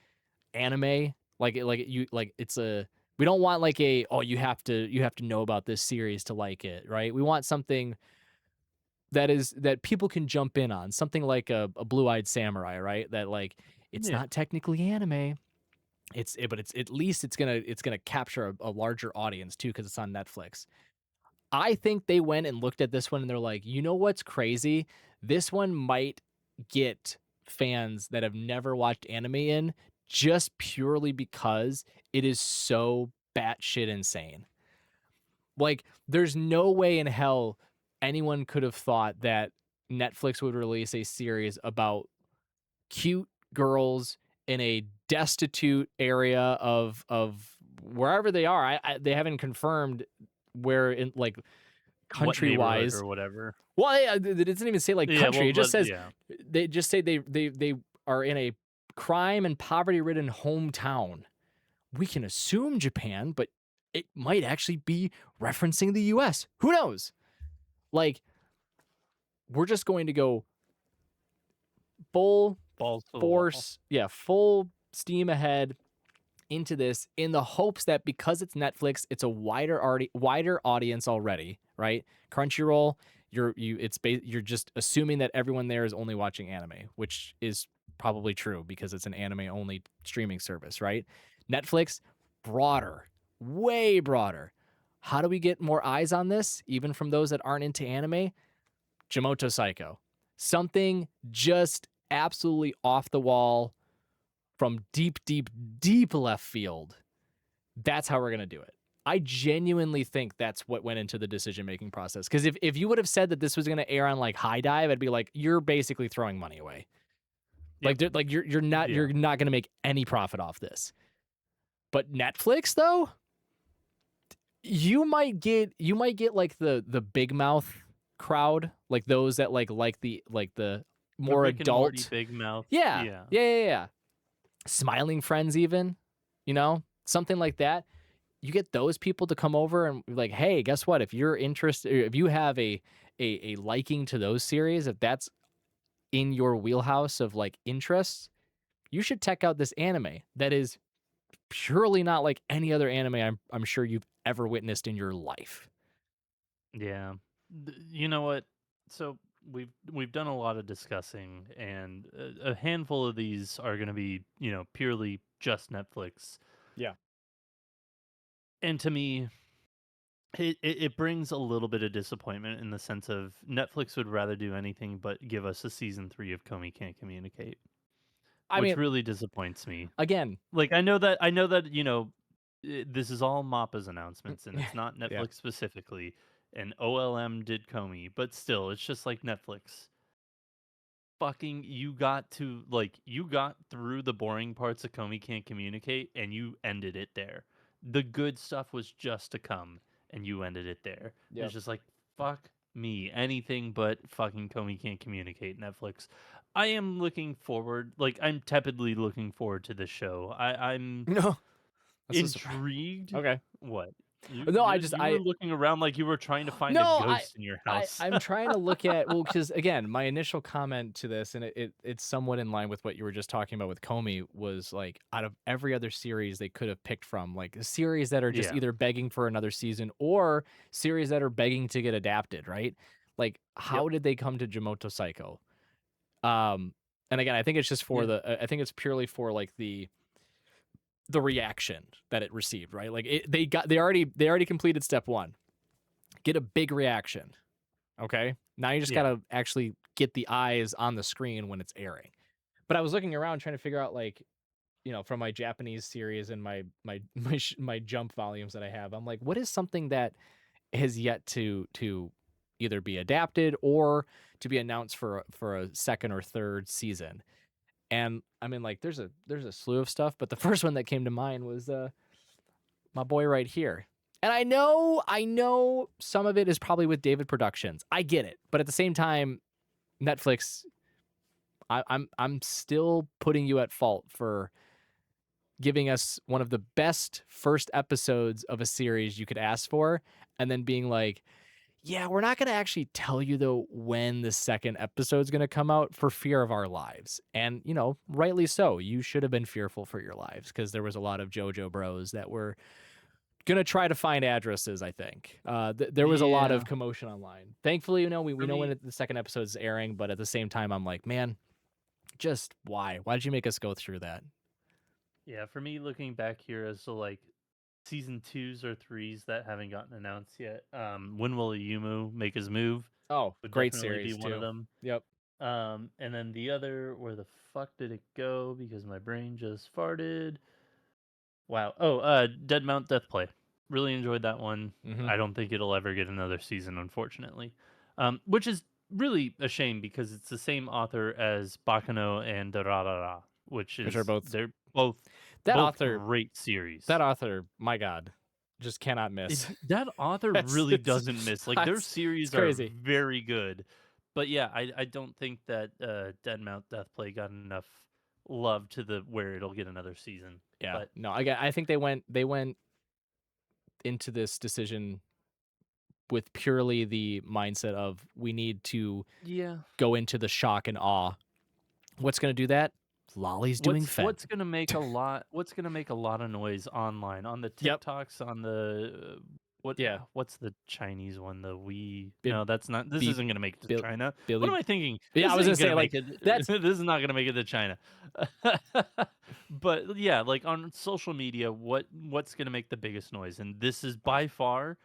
anime? It's a we don't want like a, oh, you have to know about this series to like it, right? We want something that people can jump in on, something like a Blue Eyed Samurai, right? That like it's Yeah. not technically anime, but it's at least it's gonna capture a larger audience too because it's on Netflix. I think they went and looked at this one and they're like, you know what's crazy? This one might get fans that have never watched anime in, just purely because it is so batshit insane. Like, there's no way in hell anyone could have thought that Netflix would release a series about cute girls in a destitute area of wherever they are. They haven't confirmed where in like What country neighborhood wise. or whatever. Well, yeah, it doesn't even say like Yeah, country. well, It just but says yeah. they just say they are in a crime and poverty ridden hometown. We can assume Japan, but it might actually be referencing the U.S. Who knows? Like, we're just going to go full Balls to the wall. force, yeah, full steam ahead into this in the hopes that because it's Netflix, it's a wider audience already, right? Crunchyroll, you're just assuming that everyone there is only watching anime, which is probably true because it's an anime only streaming service, right? Netflix, broader, way broader. How do we get more eyes on this, even from those that aren't into anime? Jimoto Saiko. Something just absolutely off the wall from deep, deep, deep left field. That's how we're going to do it. I genuinely think that's what went into the decision making process. Because if you would have said that this was going to air on like High Dive, I'd be like, you're basically throwing money away. Yep. Like you're not Yeah. going to make any profit off this. But Netflix though, you might get like the big mouth crowd, like those that like the The more Rick and Morty adult. big mouth. Yeah, Yeah. yeah, yeah, yeah. Smiling friends, even, something like that. You get those people to come over and be like, hey, guess what? If you're interested, or if you have a liking to those series, if that's in your wheelhouse of like interests, you should check out this anime that is purely not like any other anime I'm sure you've ever witnessed in your life. Yeah. You know what? So we've done a lot of discussing, and a handful of these are going to be, purely just Netflix. Yeah. And to me, it brings a little bit of disappointment in the sense of Netflix would rather do anything but give us a season 3 of Comey Can't Communicate, I which mean, really disappoints me. again, Like I know that this is all MAPPA's announcements and yeah, it's not yeah, Netflix specifically, and OLM did Comey, but still, it's just like Netflix. Fucking, you got through the boring parts of Comey Can't Communicate and you ended it there. The good stuff was just to come and you ended it there. And yep. it's just like, fuck me anything but fucking Comey can't communicate Netflix. I am looking forward, like I'm tepidly looking forward to this show. I'm No, that's a surprise. intrigued. Okay. What? No, You were looking around like you were trying to find a no, ghost in your house. I'm trying to look at, well, because again, my initial comment to this, and it's somewhat in line with what you were just talking about with Comey, was like out of every other series they could have picked from, like series that are just Yeah. either begging for another season or series that are begging to get adapted, right? Like, Yep. how did they come to Jimoto Psycho? Um, and again, I think it's just for Yeah. I think it's purely for like the reaction that it received, right? Like they already completed step one. Get a big reaction. Okay. Now you just Yeah. gotta actually get the eyes on the screen when it's airing. But I was looking around trying to figure out, like, from my Japanese series and my jump volumes that I have, I'm like, what is something that has yet to either be adapted or to be announced for a second or third season? And I mean, like, there's a slew of stuff, but the first one that came to mind was my boy right here. And I know some of it is probably with David Productions. I get it. But at the same time, Netflix, I'm still putting you at fault for giving us one of the best first episodes of a series you could ask for, and then being like, yeah, we're not going to actually tell you though when the second episode's going to come out for fear of our lives. And, rightly so. You should have been fearful for your lives because there was a lot of JoJo bros that were gonna try to find addresses. I think there was a lot of Yeah. commotion online. Thankfully, we For know when me, the second episode is airing, but at the same time, I'm like, man, just why did you make us go through that? yeah, for me looking back here as to like season 2s or 3s that haven't gotten announced yet. When will Yumu make his move? Oh, Would great definitely be series one of too. them. Yep. And then the other, where the fuck did it go? Because my brain just farted. Wow. Oh, Dead Mount Death Play. Really enjoyed that one. Hmm. I don't think it'll ever get another season, unfortunately. Which is really a shame because it's the same author as Bakano and Dararara, which Which are is both they're both that both author. great series. That author, my God, just cannot miss. That author it's, really it's, doesn't miss. Like their it's series are crazy. very good. But yeah, I don't think that Dead Mount Death Play got enough love to the where it'll get another season. Yeah. But No, I think they went into this decision with purely the mindset of we need to yeah, go into the shock and awe. What's going to do that? Lolly's doing fent. what's gonna make a lot of noise online on the Yep. TikToks on the Yeah. what's the Chinese one, the we Be, no, that's not, this be, isn't gonna make it to Bill, China. What am Billy. I thinking? Yeah, I This was gonna ain't say gonna like make it. that's This is not gonna make it to China. But yeah, like on social media, what's gonna make the biggest noise? And this is by far,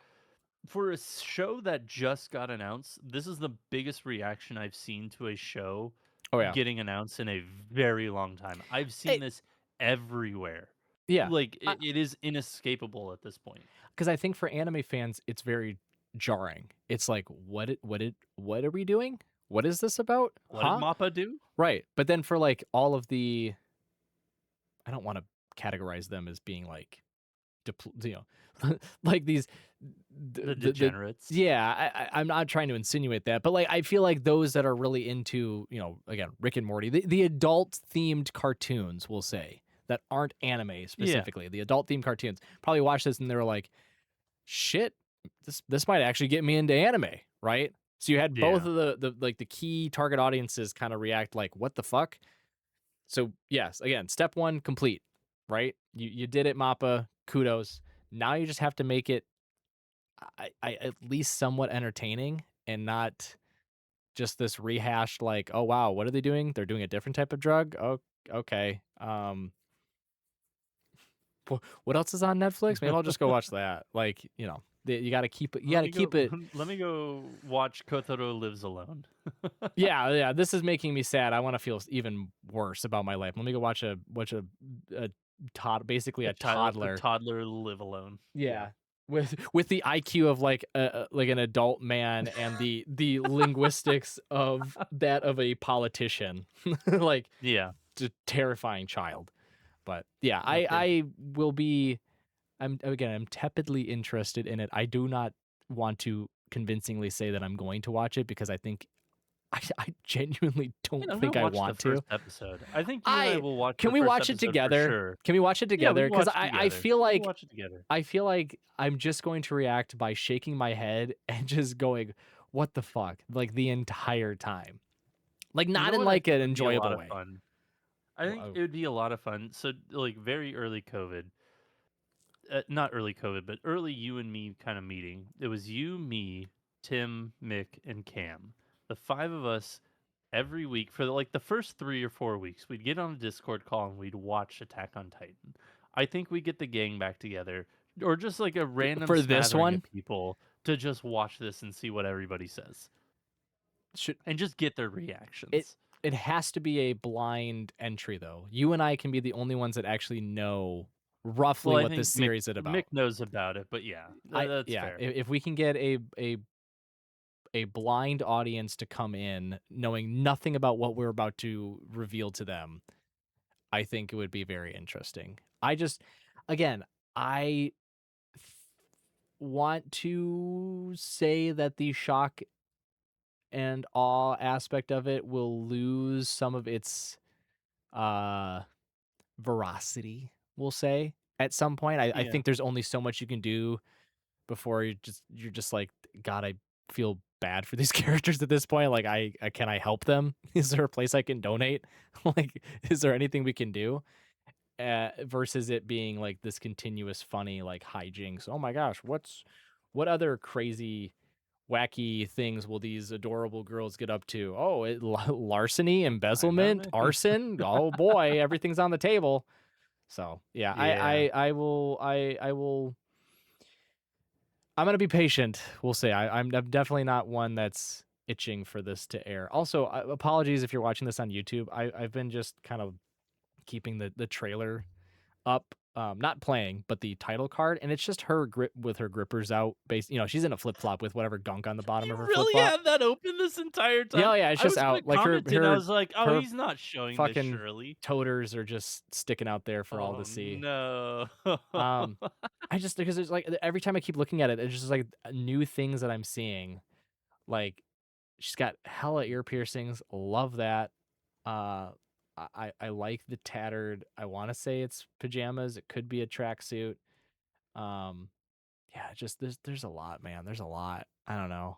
for a show that just got announced, this is the biggest reaction I've seen to a show oh yeah. getting announced in a very long time. I've seen Hey, this everywhere. yeah. Like it is inescapable at this point. Because I think for anime fans, it's very jarring. It's like, what are we doing? What is this about? What did Huh? Mappa do? Right. But then for like all of the, I don't want to categorize them as being like like these The the degenerates. yeah, I'm not trying to insinuate that, but like I feel like those that are really into, again, Rick and Morty, the adult themed cartoons, we'll say, that aren't anime Yeah. specifically, the adult themed cartoons probably watch this and they were like, shit, this might actually get me into anime, right? So you had both Yeah. of the like the key target audiences kind of react like, what the fuck? So yes, again, step one complete, right? You did it, Mappa. Kudos. Now you just have to make it, I at least somewhat entertaining and not just this rehashed like, oh wow, what are they doing? They're doing a different type of drug. Oh, okay. What else is on Netflix? Maybe I'll just go watch that. Like, you got to keep it. You got Let to me go keep it. let me go watch Kotaro Lives Alone. Yeah, yeah. This is making me sad. I want to feel even worse about my life. Let me go watch a basically a A toddler. toddler live alone. Yeah. Yeah. With the IQ of like an adult man and the linguistics of that of a politician. Like Yeah. just terrifying child. But yeah, I Okay. I will be I'm tepidly interested in it. I do not want to convincingly say that I'm going to watch it because I think I genuinely don't I'm gonna think I watch the want to. first episode. I think you and I I will watch Can the we first watch it episode for together? sure. Can we watch it Yeah, we together? can Because watch it I together. feel We can like watch it together. I'm just going to react by shaking my head and just going, "What the fuck?" Like the entire time. Like You not know in what I like think an would be a lot enjoyable of way. fun? I think Oh, it would be a lot of fun. So, like, very early COVID, not early COVID, but early you and me kind of meeting. It was you, me, Tim, Mick, and Cam. The five of us every week for like the first 3 or 4 weeks. We'd get on a Discord call and we'd watch Attack on Titan. I think we get the gang back together, or just like a random for this smattering one, of people to just watch this and see what everybody says should and just get their it reactions. it has to be a blind entry though. You and I can be the only ones that actually know roughly Well, I what this think Mick series is Mick about. knows about it, but yeah, that's Yeah, fair. if we can get a blind audience to come in knowing nothing about what we're about to reveal to them, I think it would be very interesting. I just again, I want to say that the shock and awe aspect of it will lose some of its uh veracity, we'll say, at some point. I Yeah. think there's only so much you can do before you're just like, God, I feel bad for these characters at this point. Like, I can I help them? Is there a place I can donate? Like, is there anything we can do? Versus it being like this continuous funny like hijinks. Oh my gosh, what other crazy wacky things will these adorable girls get up to? Oh, larceny, I know, embezzlement, man. arson. Oh boy, everything's on the table. So yeah, Yeah. I will. I'm gonna be patient. We'll say I'm definitely not one that's itching for this to air. Also, apologies if you're watching this on YouTube. I've been just kind of keeping the trailer up, not playing, but the title card, and it's just her grip with her grippers out. She's in a flip flop with whatever gunk on the bottom You of her flip really flop. have that open this entire Yeah, time? oh, yeah, it's I just was gonna out. Like comment and I was like, "Oh, her he's not showing this, fucking surely." toters are just sticking out there for all to Oh, see. no. Um, I just because it's like every time I keep looking at it, it's just like new things that I'm seeing. Like she's got hella ear piercings. Love that. Uh, I like the tattered. I want to say it's pajamas. It could be a tracksuit. Um, yeah, just there's a lot, man. There's a lot. I don't know.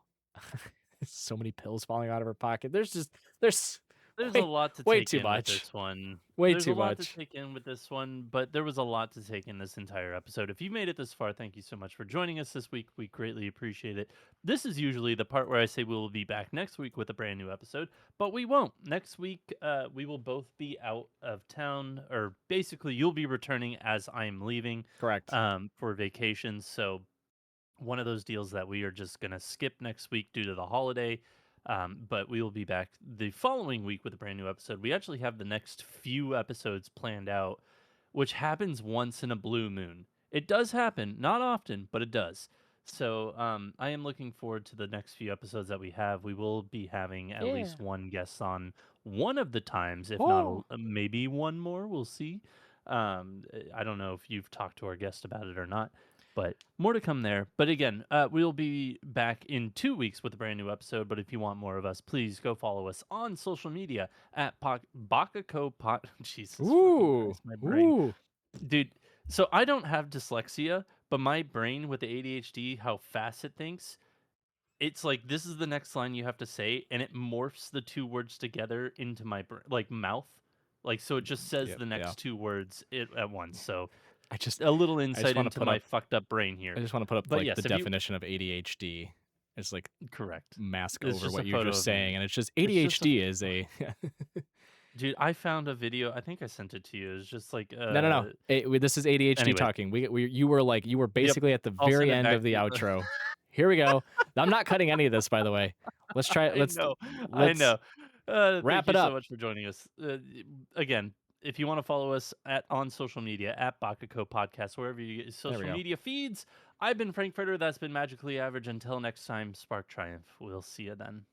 So many pills falling out of her pocket. There's There's a way lot to way take too in with much. this one. Way There's a too lot to much. take in with this one, but there was a lot to take in this entire episode. If you made it this far, thank you so much for joining us this week. We greatly appreciate it. This is usually the part where I say we will be back next week with a brand new episode, but we won't. Next week, we will both be out of town, or basically, you'll be returning as I'm leaving Correct. for vacation. So one of those deals that we are just going to skip next week due to the holiday. But we will be back the following week with a brand new episode. We actually have the next few episodes planned out, which happens once in a blue moon. It does happen, not often, but it does. So I am looking forward to the next few episodes that we have. We will be having at Yeah. least one guest on one of the times, if not Oh. maybe one more. We'll see. I don't know if you've talked to our guest about it or not, but more to come there. But again, we'll be back in 2 weeks with a brand new episode. But if you want more of us, please go follow us on social media at Baka&Co. Jesus fucking Ooh. Christ, my brain, Ooh. dude. So I don't have dyslexia, but my brain with the ADHD, how fast it thinks, it's like this is the next line you have to say, and it morphs the two words together into my like mouth, like so it just says Yep. the Yeah. next two words at once. So I just a little I just insight want to into put my up fucked up brain here. I just want to put up But like the yes, if you definition of ADHD. It's like correct, mask it's over just a what you're photo just of me. saying, and it's just It's just a ADHD is a dude. I found a video. I think I sent it to you. It's just like no, no, no. This is ADHD Anyways, talking. You were yep. basically at the I'll send very it end back of to the you. outro. Here we go. I'm not cutting any of this, by the way. Let's try. I know, I Let's know. Thank wrap you it so up. much for joining us. Again, if you want to follow us on social media at Baka&Co Podcast, wherever you get your There we social go. media feeds. I've been Frankfurter. That's been Magically Average. Until next time, Spark Triumph. We'll see you then.